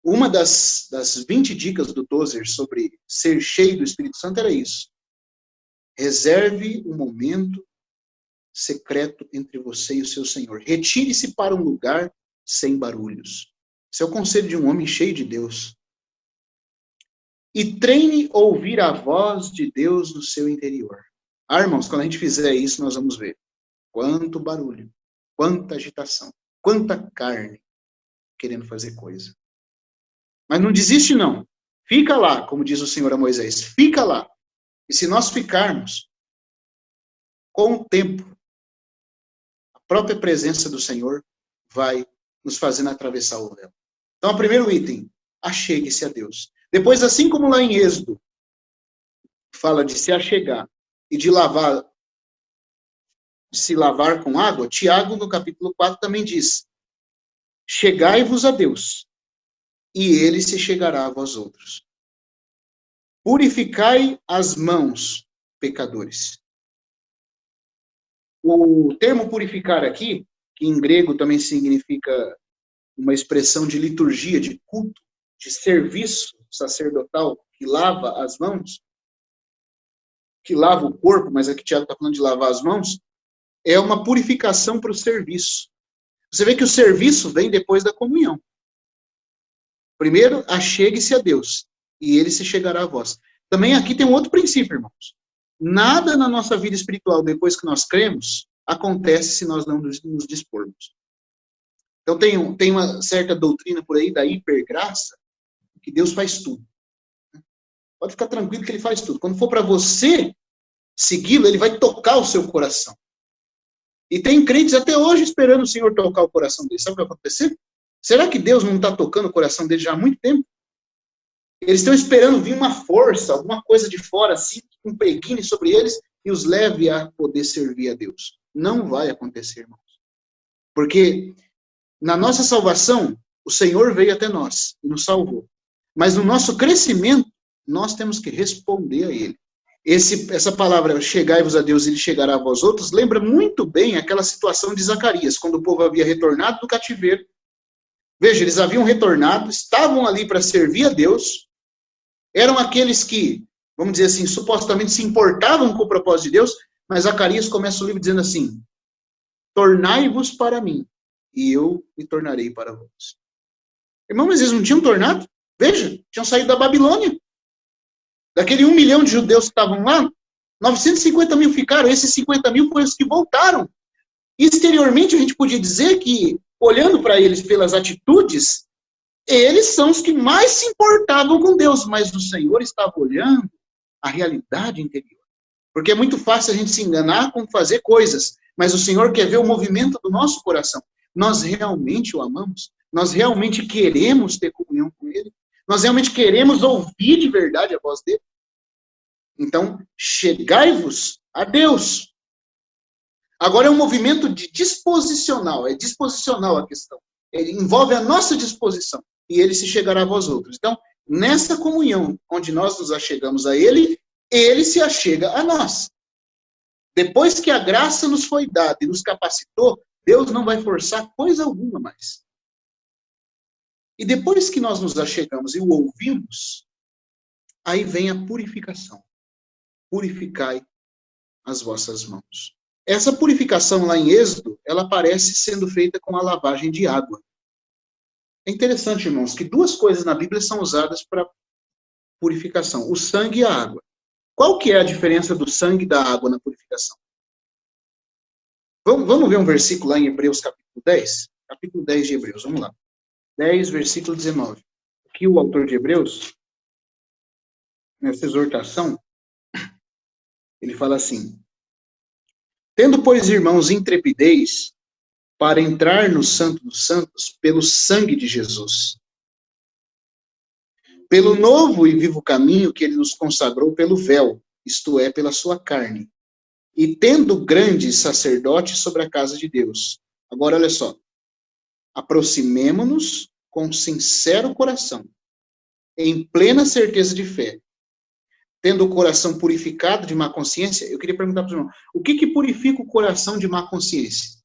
[SPEAKER 2] Uma das 20 dicas do Tozer sobre ser cheio do Espírito Santo era isso. Reserve um momento secreto entre você e o seu Senhor. Retire-se para um lugar sem barulhos. Esse é o conselho de um homem cheio de Deus. E treine ouvir a voz de Deus no seu interior. Irmãos, quando a gente fizer isso, nós vamos ver quanto barulho, quanta agitação, quanta carne querendo fazer coisa. Mas não desiste, não. Fica lá, como diz o Senhor a Moisés. Fica lá. E se nós ficarmos, com o tempo, a própria presença do Senhor vai nos fazendo atravessar o véu. Então, o primeiro item, achegue-se a Deus. Depois, assim como lá em Êxodo, fala de se achegar e de lavar de se lavar com água, Tiago, no capítulo 4, também diz: chegai-vos a Deus, e ele se chegará a vós outros. Purificai as mãos, pecadores. O termo purificar aqui, que em grego também significa uma expressão de liturgia, de culto, de serviço sacerdotal, que lava as mãos, que lava o corpo, mas aqui Tiago está falando de lavar as mãos, é uma purificação para o serviço. Você vê que o serviço vem depois da comunhão. Primeiro, achegue-se a Deus, e ele se chegará a vós. Também aqui tem um outro princípio, irmãos. Nada na nossa vida espiritual, depois que nós cremos, acontece se nós não nos dispormos. Então tem uma certa doutrina por aí da hipergraça, que Deus faz tudo. Pode ficar tranquilo que ele faz tudo. Quando for para você segui-lo, ele vai tocar o seu coração. E tem crentes até hoje esperando o Senhor tocar o coração dele. Sabe o que vai acontecer? Será que Deus não está tocando o coração dele já há muito tempo? Eles estão esperando vir uma força, alguma coisa de fora, assim, que impregne sobre eles e os leve a poder servir a Deus. Não vai acontecer, irmãos. Porque na nossa salvação, o Senhor veio até nós e nos salvou. Mas no nosso crescimento, nós temos que responder a Ele. Essa palavra, chegai-vos a Deus e Ele chegará a vós outros, lembra muito bem aquela situação de Zacarias, quando o povo havia retornado do cativeiro. Veja, eles haviam retornado, estavam ali para servir a Deus, eram aqueles que, vamos dizer assim, supostamente se importavam com o propósito de Deus, mas Zacarias começa o livro dizendo assim: tornai-vos para mim, e eu me tornarei para vós. Irmão, mas eles não tinham tornado? Veja, tinham saído da Babilônia. Daquele 1 milhão de judeus que estavam lá, 950 mil ficaram, esses 50 mil foram os que voltaram. Exteriormente, a gente podia dizer que, olhando para eles pelas atitudes, eles são os que mais se importavam com Deus, mas o Senhor estava olhando a realidade interior. Porque é muito fácil a gente se enganar com fazer coisas, mas o Senhor quer ver o movimento do nosso coração. Nós realmente o amamos? Nós realmente queremos ter comunhão com Ele? Nós realmente queremos ouvir de verdade a voz dele? Então, chegai-vos a Deus. Agora é um movimento de disposicional, é disposicional a questão. Ele envolve a nossa disposição, e ele se chegará a vós outros. Então, nessa comunhão, onde nós nos achegamos a ele, ele se achega a nós. Depois que a graça nos foi dada e nos capacitou, Deus não vai forçar coisa alguma mais. E depois que nós nos achegamos e o ouvimos, aí vem a purificação. Purificai as vossas mãos. Essa purificação lá em Êxodo, ela aparece sendo feita com a lavagem de água. É interessante, irmãos, que duas coisas na Bíblia são usadas para purificação: o sangue e a água. Qual que é a diferença do sangue e da água na purificação? Vamos ver um versículo lá em Hebreus capítulo 10? Capítulo 10 de Hebreus, vamos lá. 10, versículo 19. Aqui o autor de Hebreus, nessa exortação, ele fala assim: tendo, pois, irmãos, intrepidez para entrar no Santo dos Santos pelo sangue de Jesus, pelo novo e vivo caminho que ele nos consagrou pelo véu, isto é, pela sua carne, e tendo grande sacerdote sobre a casa de Deus. Agora, olha só. Aproximemo-nos com sincero coração, em plena certeza de fé, tendo o coração purificado de má consciência. Eu queria perguntar para os irmãos, o que purifica o coração de má consciência?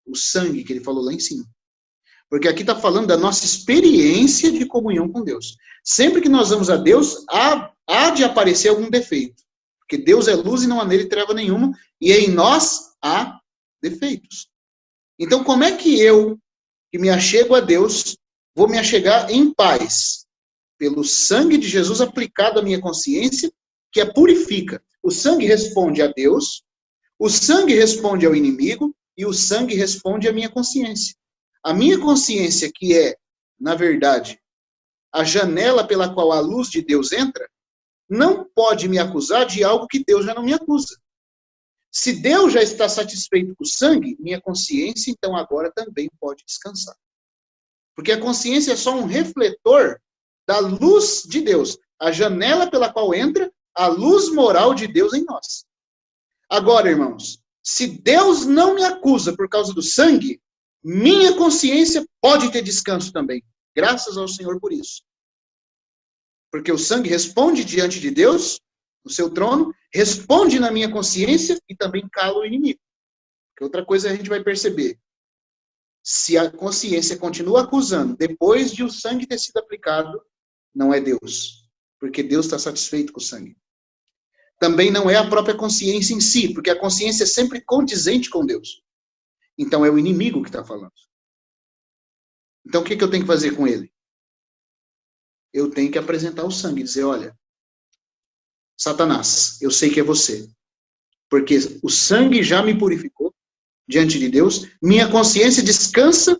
[SPEAKER 2] O sangue que ele falou lá em cima. Porque aqui está falando da nossa experiência de comunhão com Deus. Sempre que nós vamos a Deus, há de aparecer algum defeito. Porque Deus é luz e não há nele treva nenhuma, e em nós há defeitos. Então, como é que eu, que me achego a Deus, vou me achegar em paz? Pelo sangue de Jesus aplicado à minha consciência, que a purifica. O sangue responde a Deus, o sangue responde ao inimigo, e o sangue responde à minha consciência. A minha consciência, que é, na verdade, a janela pela qual a luz de Deus entra, não pode me acusar de algo que Deus já não me acusa. Se Deus já está satisfeito com o sangue, minha consciência, então, agora também pode descansar. Porque a consciência é só um refletor da luz de Deus. A janela pela qual entra a luz moral de Deus em nós. Agora, irmãos, Se Deus não me acusa por causa do sangue, minha consciência pode ter descanso também. Graças ao Senhor por isso. Porque o sangue responde diante de Deus, no seu trono, responde na minha consciência e também cala o inimigo. Porque outra coisa a gente vai perceber. Se a consciência continua acusando, depois de o sangue ter sido aplicado, não é Deus. Porque Deus está satisfeito com o sangue. Também não é a própria consciência em si, porque a consciência é sempre condizente com Deus. Então é o inimigo que está falando. Então o que eu tenho que fazer com ele? Eu tenho que apresentar o sangue, dizer, olha, Satanás, eu sei que é você. Porque o sangue já me purificou diante de Deus, minha consciência descansa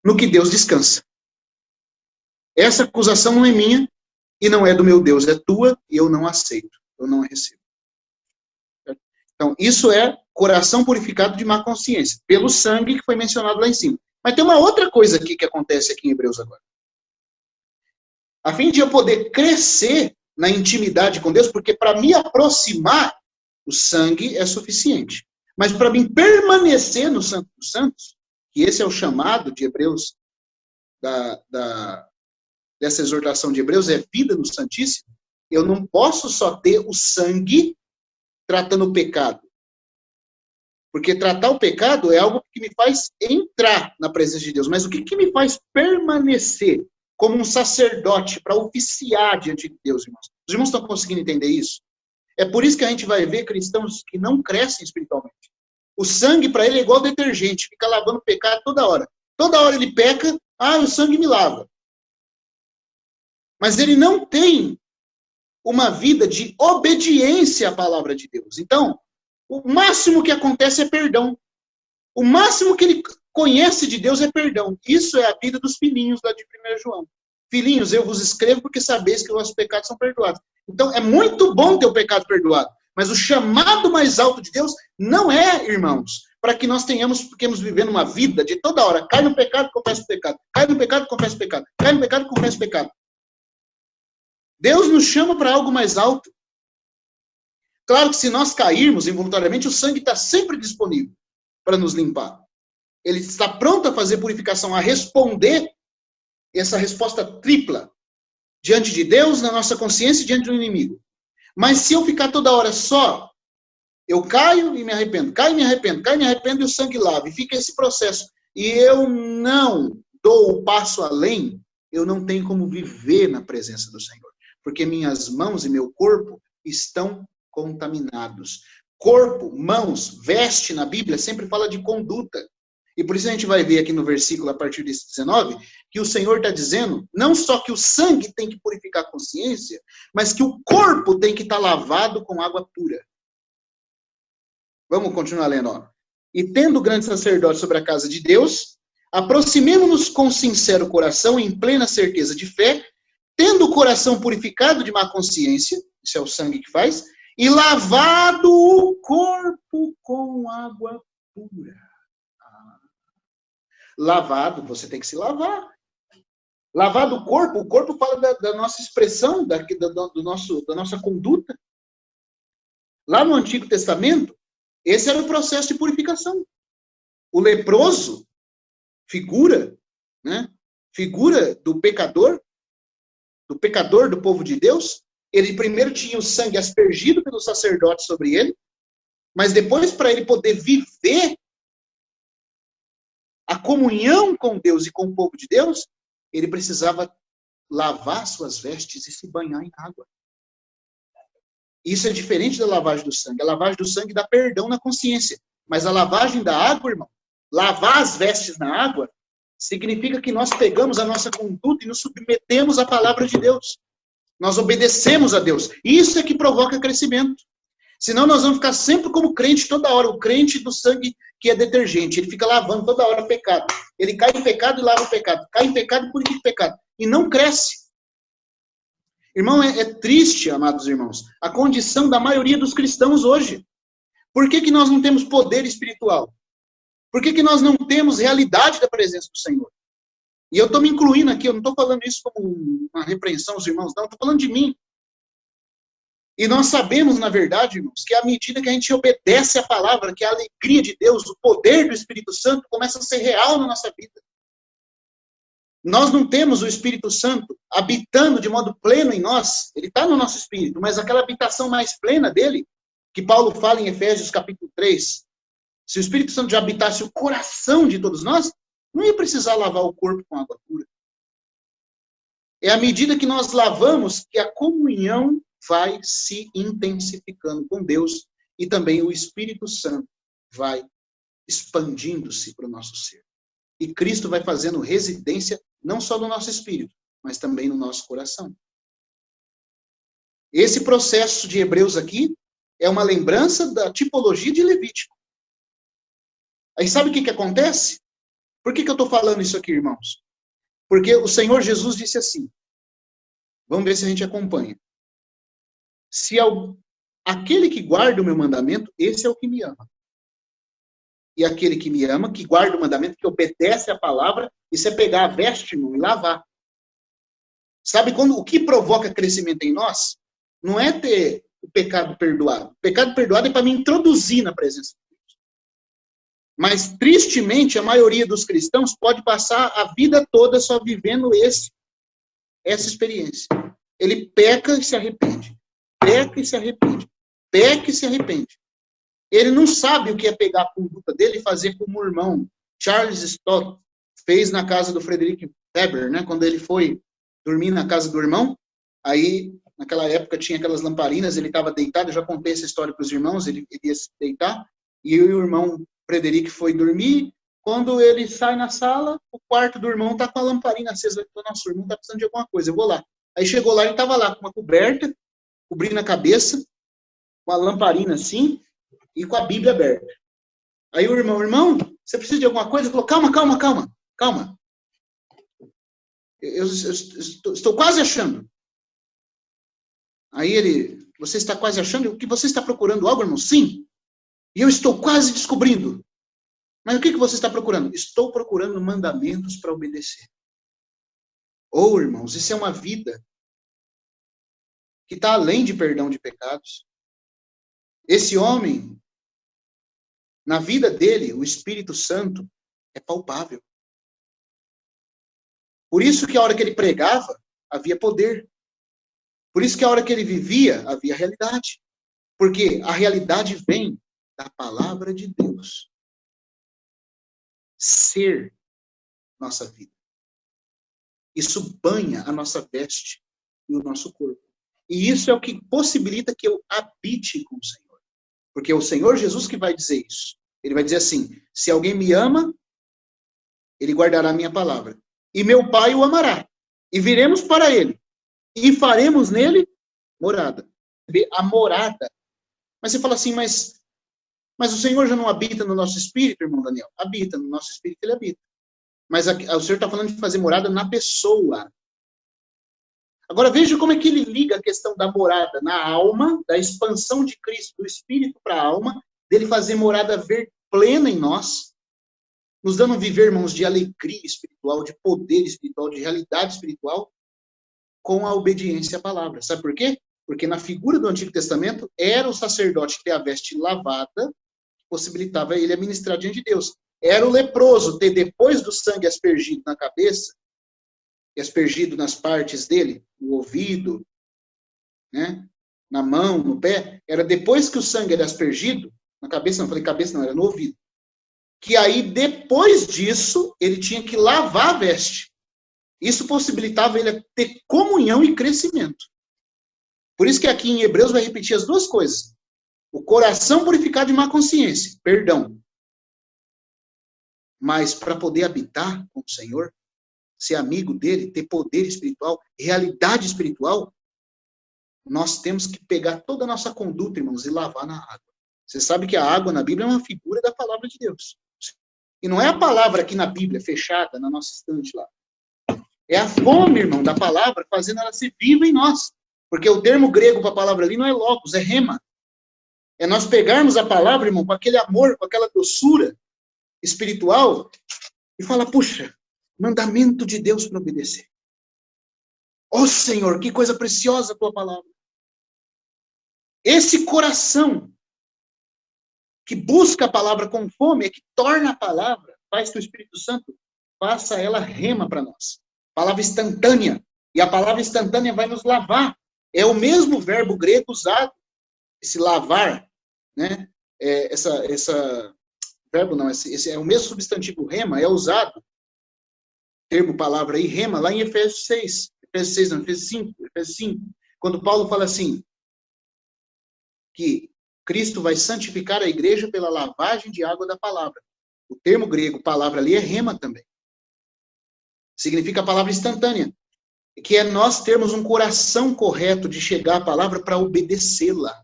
[SPEAKER 2] no que Deus descansa. Essa acusação não é minha e não é do meu Deus, é tua e eu não aceito, eu não a recebo. Então, isso é coração purificado de má consciência, pelo sangue que foi mencionado lá em cima. Mas tem uma outra coisa aqui que acontece aqui em Hebreus agora. A fim de eu poder crescer na intimidade com Deus, porque para me aproximar, o sangue é suficiente. Mas para mim permanecer no Santo dos Santos, que esse é o chamado de Hebreus, dessa exortação de Hebreus, é vida no Santíssimo, eu não posso só ter o sangue tratando o pecado. Porque tratar o pecado é algo que me faz entrar na presença de Deus. Mas o que me faz permanecer como um sacerdote para oficiar diante de Deus, irmãos? Os irmãos estão conseguindo entender isso? É por isso que a gente vai ver cristãos que não crescem espiritualmente. O sangue para ele é igual detergente, fica lavando o pecado toda hora. Toda hora ele peca, o sangue me lava. Mas ele não tem uma vida de obediência à palavra de Deus. Então, o máximo que acontece é perdão. O máximo que ele conhece de Deus é perdão. Isso é a vida dos filhinhos lá de 1 João. Filhinhos, eu vos escrevo porque sabeis que os vossos pecados são perdoados. Então, é muito bom ter o pecado perdoado. Mas o chamado mais alto de Deus não é, irmãos, para que nós fiquemos vivendo uma vida de toda hora. Cai no pecado, confessa o pecado. Cai no pecado, confessa o pecado. Cai no pecado, confessa o pecado. Deus nos chama para algo mais alto. Claro que se nós cairmos involuntariamente, o sangue está sempre disponível para nos limpar. Ele está pronto a fazer purificação, a responder essa resposta tripla diante de Deus, na nossa consciência e diante do inimigo. Mas se eu ficar toda hora só, eu caio e me arrependo, caio e me arrependo, caio e me arrependo e o sangue lava. E fica esse processo. E eu não dou o passo além, eu não tenho como viver na presença do Senhor. Porque minhas mãos e meu corpo estão contaminados. Corpo, mãos, veste na Bíblia sempre fala de conduta. E por isso a gente vai ver aqui no versículo, a partir desse 19, que o Senhor está dizendo, não só que o sangue tem que purificar a consciência, mas que o corpo tem que estar lavado com água pura. Vamos continuar lendo, ó. E tendo o grande sacerdote sobre a casa de Deus, aproximemo-nos com sincero coração, em plena certeza de fé, tendo o coração purificado de má consciência, isso é o sangue que faz, e lavado o corpo com água pura. Lavado, você tem que se lavar. Lavado o corpo fala da nossa expressão, da nossa conduta. Lá no Antigo Testamento, esse era o processo de purificação. O leproso, figura do pecador do povo de Deus, ele primeiro tinha o sangue aspergido pelo sacerdote sobre ele, mas depois, para ele poder viver a comunhão com Deus e com o povo de Deus, ele precisava lavar suas vestes e se banhar em água. Isso é diferente da lavagem do sangue. A lavagem do sangue dá perdão na consciência. Mas a lavagem da água, irmão, lavar as vestes na água, significa que nós pegamos a nossa conduta e nos submetemos à palavra de Deus. Nós obedecemos a Deus. Isso é que provoca crescimento. Senão nós vamos ficar sempre como crente toda hora. O crente do sangue que é detergente. Ele fica lavando toda hora o pecado. Ele cai em pecado e lava o pecado. Cai em pecado e purifica o pecado. E não cresce. Irmão, é triste, amados irmãos, a condição da maioria dos cristãos hoje. Por que nós não temos poder espiritual? Por que nós não temos realidade da presença do Senhor? E eu estou me incluindo aqui, eu não estou falando isso como uma repreensão aos irmãos, não, estou falando de mim. E nós sabemos, na verdade, irmãos, que à medida que a gente obedece à palavra, que a alegria de Deus, o poder do Espírito Santo começa a ser real na nossa vida. Nós não temos o Espírito Santo habitando de modo pleno em nós, ele está no nosso espírito, mas aquela habitação mais plena dele, que Paulo fala em Efésios capítulo 3, se o Espírito Santo já habitasse o coração de todos nós, não ia precisar lavar o corpo com água pura. É à medida que nós lavamos que a comunhão vai se intensificando com Deus e também o Espírito Santo vai expandindo-se para o nosso ser. E Cristo vai fazendo residência não só no nosso espírito, mas também no nosso coração. Esse processo de Hebreus aqui é uma lembrança da tipologia de Levítico. Aí sabe o que acontece? Por que eu estou falando isso aqui, irmãos? Porque o Senhor Jesus disse assim, vamos ver se a gente acompanha. Se aquele que guarda o meu mandamento, esse é o que me ama. E aquele que me ama, que guarda o mandamento, que obedece à palavra, isso é pegar a veste, irmão, e lavar. Sabe o que provoca crescimento em nós? Não é ter o pecado perdoado. O pecado perdoado é para me introduzir na presença de Deus. Mas, tristemente, a maioria dos cristãos pode passar a vida toda só vivendo essa experiência. Ele peca e se arrepende. Peca e se arrepende. Peca e se arrepende. Ele não sabe o que é pegar a conduta dele e fazer como o irmão Charles Stott fez na casa do Frederick Weber, né? Quando ele foi dormir na casa do irmão, aí, naquela época, tinha aquelas lamparinas, ele estava deitado, eu já contei essa história para os irmãos, ele ia se deitar, e o irmão Frederick foi dormir. Quando ele sai na sala, o quarto do irmão está com a lamparina acesa. Ele falou, nossa, o irmão está precisando de alguma coisa, eu vou lá. Aí chegou lá, ele estava lá com uma coberta, cobrindo a cabeça, com a lamparina assim, e com a Bíblia aberta. Aí o irmão, você precisa de alguma coisa? Ele falou, calma. Eu estou quase achando. Aí ele, você está quase achando? O que você está procurando algo, irmão? Sim. E eu estou quase descobrindo. Mas o que você está procurando? Estou procurando mandamentos para obedecer. Oh, irmãos, isso é uma vida que está além de perdão de pecados. Esse homem, na vida dele, o Espírito Santo é palpável. Por isso que a hora que ele pregava, havia poder. Por isso que a hora que ele vivia, havia realidade. Porque a realidade vem da palavra de Deus ser nossa vida. Isso banha a nossa veste e o nosso corpo. E isso é o que possibilita que eu habite com o Senhor. Porque é o Senhor Jesus que vai dizer isso. Ele vai dizer assim, se alguém me ama, ele guardará a minha palavra. E meu Pai o amará. E viremos para ele. E faremos nele morada. A morada. Mas você fala assim, mas o Senhor já não habita no nosso espírito, irmão Daniel? Habita, no nosso espírito ele habita. Mas o Senhor está falando de fazer morada na pessoa. Agora veja como é que ele liga a questão da morada na alma, da expansão de Cristo, do espírito para a alma, dele fazer morada plena em nós, nos dando viver, irmãos, de alegria espiritual, de poder espiritual, de realidade espiritual, com a obediência à palavra. Sabe por quê? Porque na figura do Antigo Testamento, era o sacerdote ter a veste lavada, que possibilitava ele administrar diante de Deus. Era o leproso ter, depois do sangue aspergido na cabeça, e aspergido nas partes dele, no ouvido, né, na mão, no pé, era depois que o sangue era aspergido, na cabeça, não falei cabeça, não, era no ouvido. Que aí, depois disso, ele tinha que lavar a veste. Isso possibilitava ele ter comunhão e crescimento. Por isso que aqui em Hebreus vai repetir as duas coisas. O coração purificado de má consciência, perdão. Mas para poder habitar com o Senhor, ser amigo dele, ter poder espiritual, realidade espiritual, nós temos que pegar toda a nossa conduta, irmãos, e lavar na água. Você sabe que a água na Bíblia é uma figura da palavra de Deus. E não é a palavra aqui na Bíblia, fechada na nossa estante lá. É a fome, irmão, da palavra, fazendo ela ser viva em nós. Porque o termo grego para a palavra ali não é logos, é rema. É nós pegarmos a palavra, irmão, com aquele amor, com aquela doçura espiritual, e falar, puxa, mandamento de Deus para obedecer. Ó Senhor, que coisa preciosa a tua palavra. Esse coração que busca a palavra com fome é que torna a palavra, faz que o Espírito Santo faça ela rema para nós. Palavra instantânea. E a palavra instantânea vai nos lavar. É o mesmo verbo grego usado, esse lavar, né? Verbo não, esse é o mesmo substantivo rema, é usado, termo, palavra aí, rema, lá em Efésios 6. Efésios 5. Quando Paulo fala assim, que Cristo vai santificar a igreja pela lavagem de água da palavra. O termo grego, palavra ali, é rema também. Significa a palavra instantânea. Que é nós termos um coração correto de chegar à palavra para obedecê-la.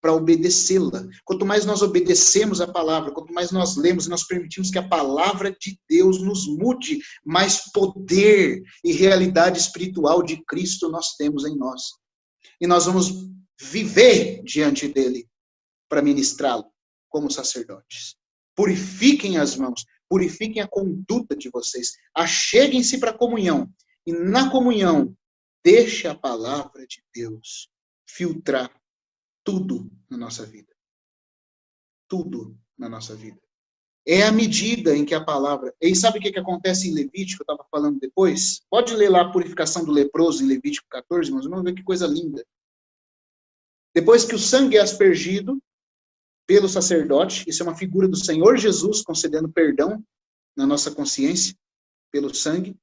[SPEAKER 2] Para obedecê-la. Quanto mais nós obedecemos a palavra, quanto mais nós lemos e nós permitimos que a palavra de Deus nos mude, mais poder e realidade espiritual de Cristo nós temos em nós. E nós vamos viver diante dele para ministrá-lo como sacerdotes. Purifiquem as mãos, purifiquem a conduta de vocês, acheguem-se para a comunhão, e na comunhão, deixe a palavra de Deus filtrar tudo na nossa vida. Tudo na nossa vida. É a medida em que a palavra... E sabe o que acontece em Levítico? Eu estava falando depois. Pode ler lá a purificação do leproso em Levítico 14, mas vamos ver que coisa linda. Depois que o sangue é aspergido pelo sacerdote, isso é uma figura do Senhor Jesus concedendo perdão na nossa consciência, pelo sangue,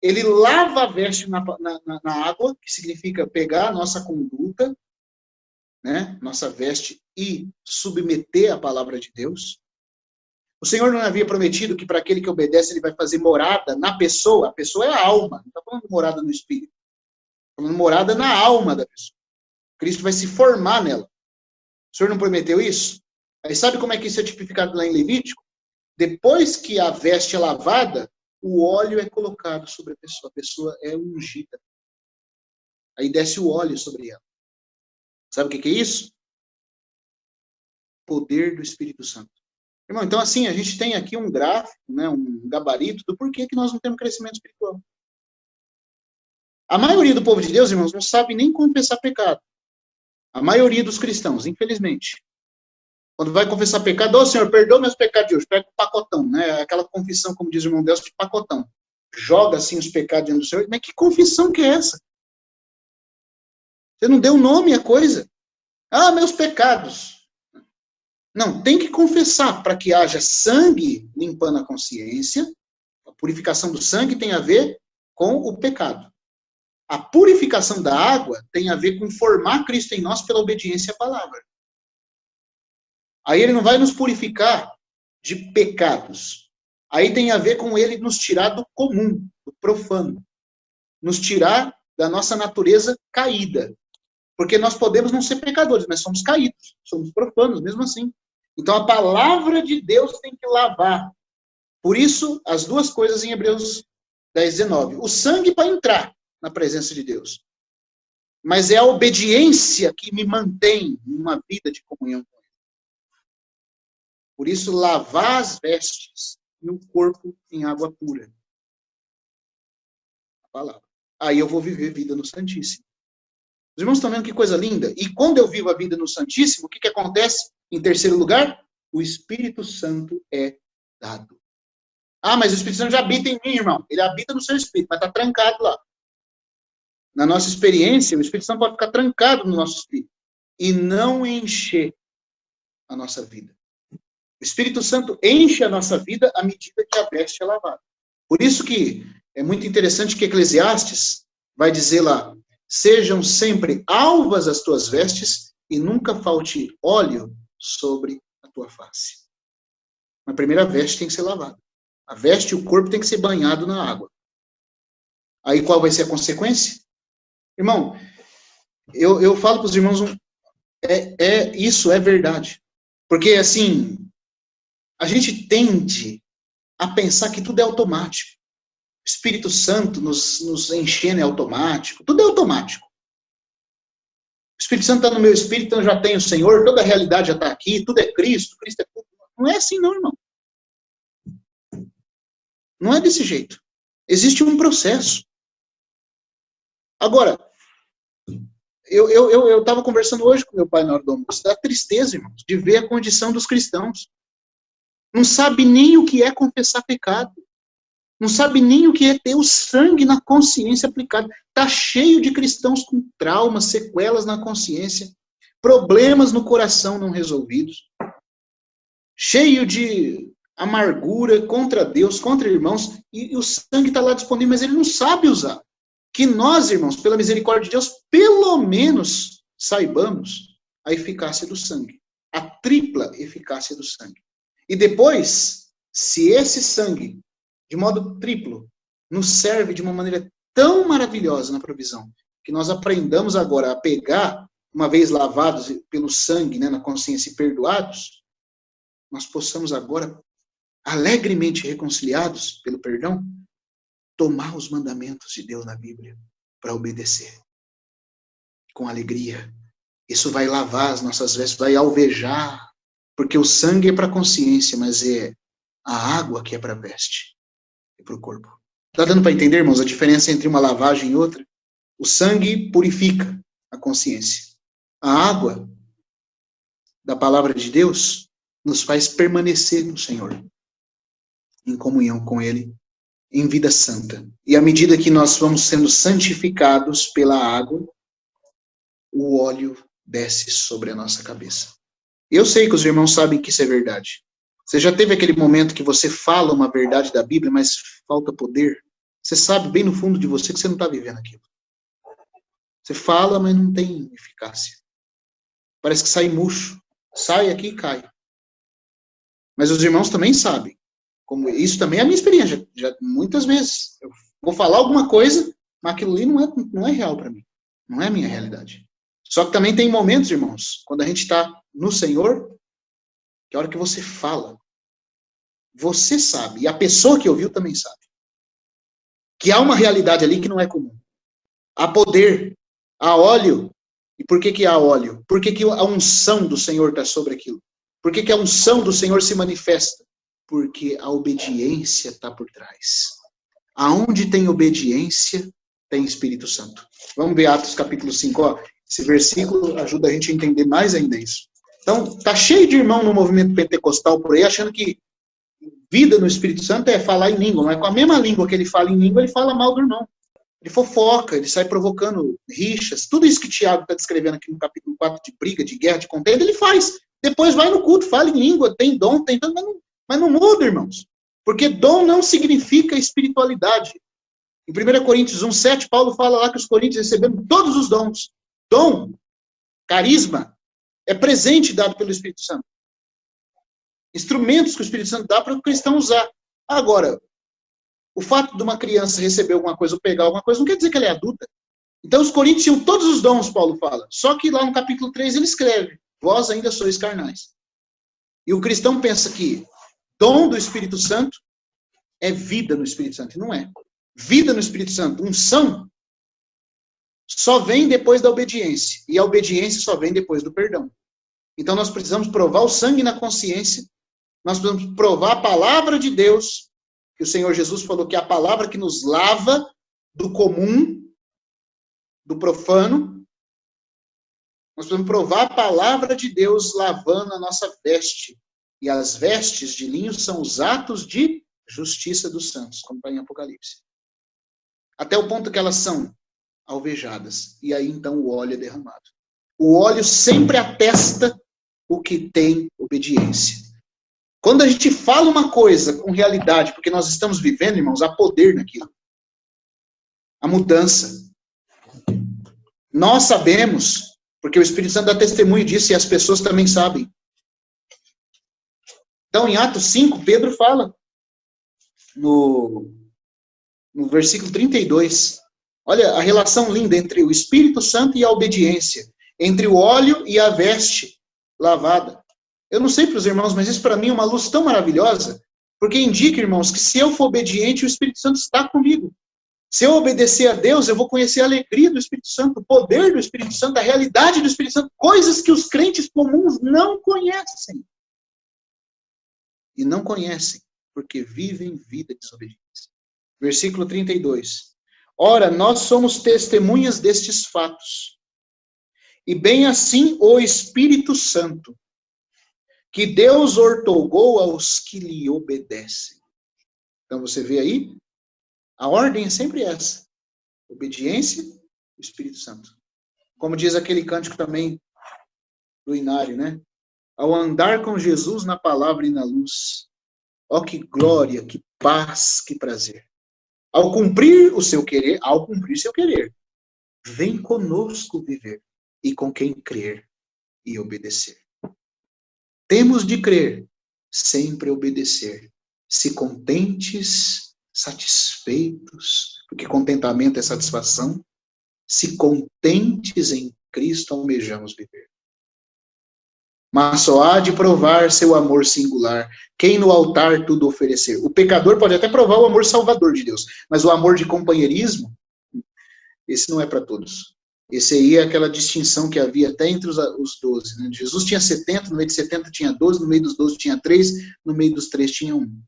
[SPEAKER 2] ele lava a veste na água, que significa pegar a nossa conduta, né, nossa veste, e submeter a palavra de Deus. O Senhor não havia prometido que para aquele que obedece, ele vai fazer morada na pessoa. A pessoa é a alma, não está falando morada no espírito. Está falando morada na alma da pessoa. Cristo vai se formar nela. O Senhor não prometeu isso? Aí sabe como é que isso é tipificado lá em Levítico? Depois que a veste é lavada, o óleo é colocado sobre a pessoa é ungida. Aí desce o óleo sobre ela. Sabe o que é isso? Poder do Espírito Santo. Irmão, então assim, a gente tem aqui um gráfico, né, um gabarito do porquê que nós não temos crescimento espiritual. A maioria do povo de Deus, irmãos, não sabe nem confessar pecado. A maioria dos cristãos, infelizmente. Quando vai confessar pecado, ô Senhor, perdoa meus pecados de hoje, pega o pacotão, né? Aquela confissão, como diz o irmão Deus, de pacotão. Joga assim os pecados diante do Senhor. Mas que confissão que é essa? Você não deu nome à coisa. Ah, meus pecados. Não, tem que confessar para que haja sangue limpando a consciência. A purificação do sangue tem a ver com o pecado. A purificação da água tem a ver com formar Cristo em nós pela obediência à palavra. Aí ele não vai nos purificar de pecados. Aí tem a ver com ele nos tirar do comum, do profano. Nos tirar da nossa natureza caída. Porque nós podemos não ser pecadores, mas somos caídos. Somos profanos, mesmo assim. Então a palavra de Deus tem que lavar. Por isso, as duas coisas em Hebreus 10, 19. O sangue para entrar na presença de Deus. Mas é a obediência que me mantém numa vida de comunhão com Ele. Por isso, lavar as vestes e o corpo em água pura. A palavra. Aí eu vou viver vida no Santíssimo. Os irmãos estão vendo que coisa linda? E quando eu vivo a vida no Santíssimo, o que acontece? Em terceiro lugar, o Espírito Santo é dado. Ah, mas o Espírito Santo já habita em mim, irmão. Ele habita no seu espírito, mas está trancado lá. Na nossa experiência, o Espírito Santo pode ficar trancado no nosso espírito e não encher a nossa vida. O Espírito Santo enche a nossa vida à medida que a veste é lavada. Por isso que é muito interessante que Eclesiastes vai dizer lá, sejam sempre alvas as tuas vestes e nunca falte óleo sobre a tua face. A primeira veste tem que ser lavada. A veste e o corpo tem que ser banhado na água. Aí qual vai ser a consequência? Irmão, eu falo para os irmãos, isso é verdade. Porque, assim, a gente tende a pensar que tudo é automático. O Espírito Santo nos enchendo é automático. Tudo é automático. O Espírito Santo está no meu espírito, então eu já tenho o Senhor, toda a realidade já está aqui, tudo é Cristo, Cristo é tudo. Não é assim não, irmão. Não é desse jeito. Existe um processo. Agora, Eu estava conversando hoje com meu pai na hora do almoço. Dá tristeza, irmãos, de ver a condição dos cristãos. Não sabe nem o que é confessar pecado. Não sabe nem o que é ter o sangue na consciência aplicado. Está cheio de cristãos com traumas, sequelas na consciência, problemas no coração não resolvidos, cheio de amargura contra Deus, contra irmãos, e o sangue está lá disponível, mas ele não sabe usar. Que nós, irmãos, pela misericórdia de Deus, pelo menos saibamos a eficácia do sangue, a tripla eficácia do sangue. E depois, se esse sangue, de modo triplo, nos serve de uma maneira tão maravilhosa na provisão, que nós aprendamos agora a pegar, uma vez lavados pelo sangue, né, na consciência e perdoados, nós possamos agora, alegremente reconciliados pelo perdão, tomar os mandamentos de Deus na Bíblia para obedecer com alegria. Isso vai lavar as nossas vestes, vai alvejar, porque o sangue é para a consciência, mas é a água que é para a veste e para o corpo. Está dando para entender, irmãos, a diferença entre uma lavagem e outra? O sangue purifica a consciência. A água da palavra de Deus nos faz permanecer no Senhor, em comunhão com Ele, em vida santa. E à medida que nós vamos sendo santificados pela água, o óleo desce sobre a nossa cabeça. Eu sei que os irmãos sabem que isso é verdade. Você já teve aquele momento que você fala uma verdade da Bíblia, mas falta poder? Você sabe bem no fundo de você que você não está vivendo aquilo. Você fala, mas não tem eficácia. Parece que sai murcho. Sai aqui e cai. Mas os irmãos também sabem. Como isso também é a minha experiência. Já muitas vezes. Eu vou falar alguma coisa, mas aquilo ali não é real para mim. Não é a minha realidade. Só que também tem momentos, irmãos, quando a gente está no Senhor, que a hora que você fala, você sabe, e a pessoa que ouviu também sabe, que há uma realidade ali que não é comum. Há poder, há óleo. E por que há óleo? Por que a unção do Senhor está sobre aquilo? Por que a unção do Senhor se manifesta? Porque a obediência está por trás. Aonde tem obediência, tem Espírito Santo. Vamos ver Atos capítulo 5, ó. Esse versículo ajuda a gente a entender mais ainda isso. Então, tá cheio de irmão no movimento pentecostal por aí, achando que vida no Espírito Santo é falar em língua, mas com a mesma língua que ele fala em língua, ele fala mal do irmão. Ele fofoca, ele sai provocando rixas. Tudo isso que Tiago está descrevendo aqui no capítulo 4, de briga, de guerra, de contenda, ele faz. Depois vai no culto, fala em língua, tem dom, tem tanto, mas não muda, irmãos. Porque dom não significa espiritualidade. Em 1 Coríntios 1:7, Paulo fala lá que os coríntios receberam todos os dons. Dom, carisma, é presente dado pelo Espírito Santo. Instrumentos que o Espírito Santo dá para o cristão usar. Agora, o fato de uma criança receber alguma coisa ou pegar alguma coisa não quer dizer que ela é adulta. Então os coríntios tinham todos os dons, Paulo fala. Só que lá no capítulo 3 ele escreve, vós ainda sois carnais. E o cristão pensa que dom do Espírito Santo é vida no Espírito Santo. E não é. Vida no Espírito Santo, unção, só vem depois da obediência. E a obediência só vem depois do perdão. Então nós precisamos provar o sangue na consciência. Nós precisamos provar a palavra de Deus, que o Senhor Jesus falou que é a palavra que nos lava do comum, do profano. Nós precisamos provar a palavra de Deus lavando a nossa veste. E as vestes de linho são os atos de justiça dos santos, como está em Apocalipse. Até o ponto que elas são alvejadas. E aí, então, o óleo é derramado. O óleo sempre atesta o que tem obediência. Quando a gente fala uma coisa com realidade, porque nós estamos vivendo, irmãos, há poder naquilo. A mudança. Nós sabemos, porque o Espírito Santo dá testemunho disso e as pessoas também sabem. Então, em Atos 5, Pedro fala, no versículo 32, olha a relação linda entre o Espírito Santo e a obediência, entre o óleo e a veste lavada. Eu não sei para os irmãos, mas isso para mim é uma luz tão maravilhosa, porque indica, irmãos, que se eu for obediente, o Espírito Santo está comigo. Se eu obedecer a Deus, eu vou conhecer a alegria do Espírito Santo, o poder do Espírito Santo, a realidade do Espírito Santo, coisas que os crentes comuns não conhecem. E não conhecem, porque vivem vida desobediente. Versículo 32. Ora, nós somos testemunhas destes fatos. E bem assim o Espírito Santo, que Deus ortogou aos que lhe obedecem. Então você vê aí, a ordem é sempre essa. Obediência, o Espírito Santo. Como diz aquele cântico também do Inário, né? Ao andar com Jesus na palavra e na luz. Ó que glória, que paz, que prazer. Ao cumprir seu querer, vem conosco viver e com quem crer e obedecer. Temos de crer, sempre obedecer, se contentes, satisfeitos, porque contentamento é satisfação, se contentes em Cristo almejamos viver. Mas só há de provar seu amor singular, quem no altar tudo oferecer. O pecador pode até provar o amor salvador de Deus, mas o amor de companheirismo, esse não é para todos. Esse aí é aquela distinção que havia até entre os 12. Né? Jesus tinha 70, no meio de 70 tinha 12, no meio dos 12 tinha 3, no meio dos 3 tinha 1.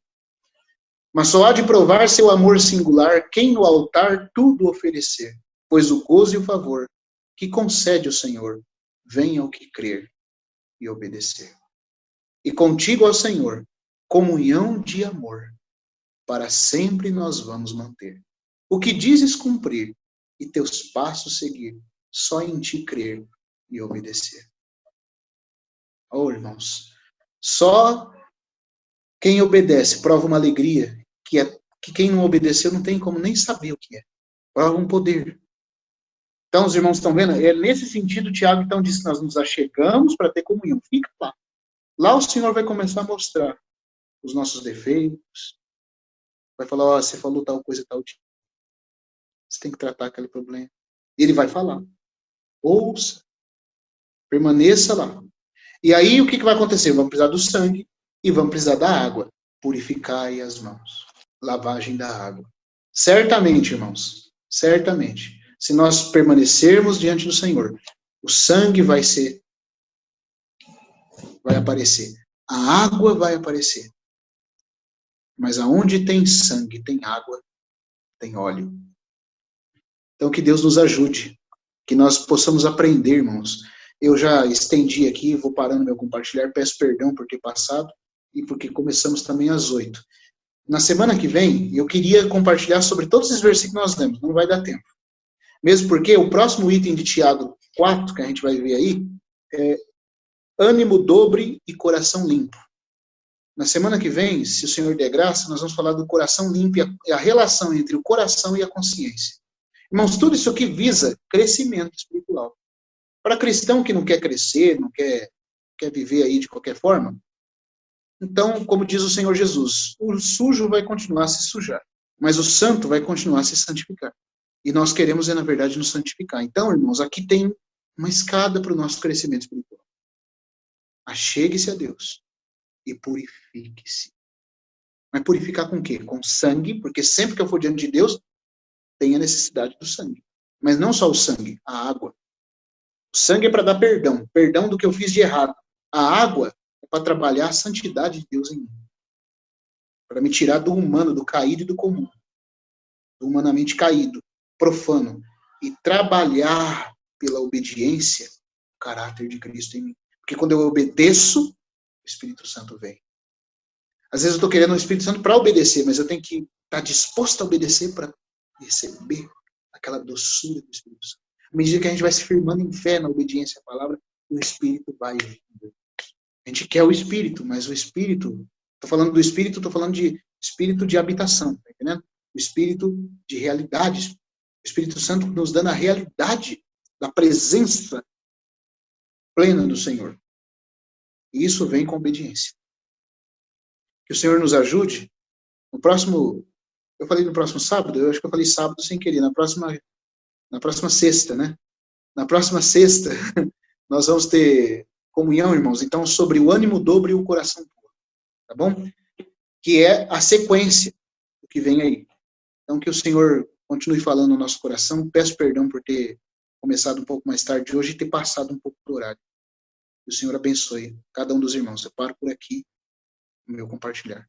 [SPEAKER 2] Mas só há de provar seu amor singular, quem no altar tudo oferecer, pois o gozo e o favor que concede o Senhor, vem ao que crer e obedecer. E contigo, ó Senhor, comunhão de amor, para sempre nós vamos manter. O que dizes cumprir, e teus passos seguir, só em ti crer e obedecer. Oh, irmãos, só quem obedece prova uma alegria que quem não obedeceu não tem como nem saber o que é. Prova um poder. Então, os irmãos estão vendo? É nesse sentido, Tiago, então, diz que nós nos achegamos para ter comunhão. Fica lá. Lá o Senhor vai começar a mostrar os nossos defeitos. Vai falar, ó, você falou tal coisa, tal dia. Você tem que tratar aquele problema. E ele vai falar. Ouça. Permaneça lá. E aí, o que vai acontecer? Vamos precisar do sangue e vamos precisar da água. Purificai as mãos. Lavagem da água. Certamente, irmãos. Certamente. Se nós permanecermos diante do Senhor, o sangue vai aparecer. A água vai aparecer. Mas aonde tem sangue, tem água, tem óleo. Então que Deus nos ajude, que nós possamos aprender, irmãos. Eu já estendi aqui, vou parando meu compartilhar, peço perdão por ter passado e porque começamos também às 8. Na semana que vem, eu queria compartilhar sobre todos esses versículos que nós lemos, não vai dar tempo. Mesmo porque o próximo item de Tiago 4, que a gente vai ver aí, é ânimo dobre e coração limpo. Na semana que vem, se o Senhor der graça, nós vamos falar do coração limpo e a relação entre o coração e a consciência. Irmãos, tudo isso aqui visa crescimento espiritual. Para cristão que não quer crescer, não quer viver aí de qualquer forma, então, como diz o Senhor Jesus, o sujo vai continuar a se sujar, mas o santo vai continuar a se santificar. E nós queremos, na verdade, nos santificar. Então, irmãos, aqui tem uma escada para o nosso crescimento espiritual. Achegue-se a Deus e purifique-se. Mas purificar com o quê? Com sangue, porque sempre que eu for diante de Deus, tem a necessidade do sangue. Mas não só o sangue, a água. O sangue é para dar perdão, perdão do que eu fiz de errado. A água é para trabalhar a santidade de Deus em mim. Para me tirar do humano, do caído e do comum. Do humanamente caído, profano. E trabalhar pela obediência o caráter de Cristo em mim. Porque quando eu obedeço, o Espírito Santo vem. Às vezes eu estou querendo o Espírito Santo para obedecer, mas eu tenho que estar disposto a obedecer para receber aquela doçura do Espírito Santo. À medida que a gente vai se firmando em fé na obediência à palavra, o Espírito vai vindo. A gente quer o Espírito, mas o Espírito, estou falando do Espírito, estou falando de Espírito de habitação, tá entendendo? O Espírito de realidade. O Espírito Santo nos dando a realidade da presença plena do Senhor. E isso vem com obediência. Que o Senhor nos ajude. No próximo, eu falei no próximo sábado, eu acho que eu falei sábado sem querer, na próxima sexta, né? Na próxima sexta, nós vamos ter comunhão, irmãos, então, sobre o ânimo dobre e o coração puro, tá bom? Que é a sequência do que vem aí. Então, que o Senhor continue falando no nosso coração. Peço perdão por ter começado um pouco mais tarde hoje e ter passado um pouco do horário. Que o Senhor abençoe cada um dos irmãos. Eu paro por aqui no meu compartilhar.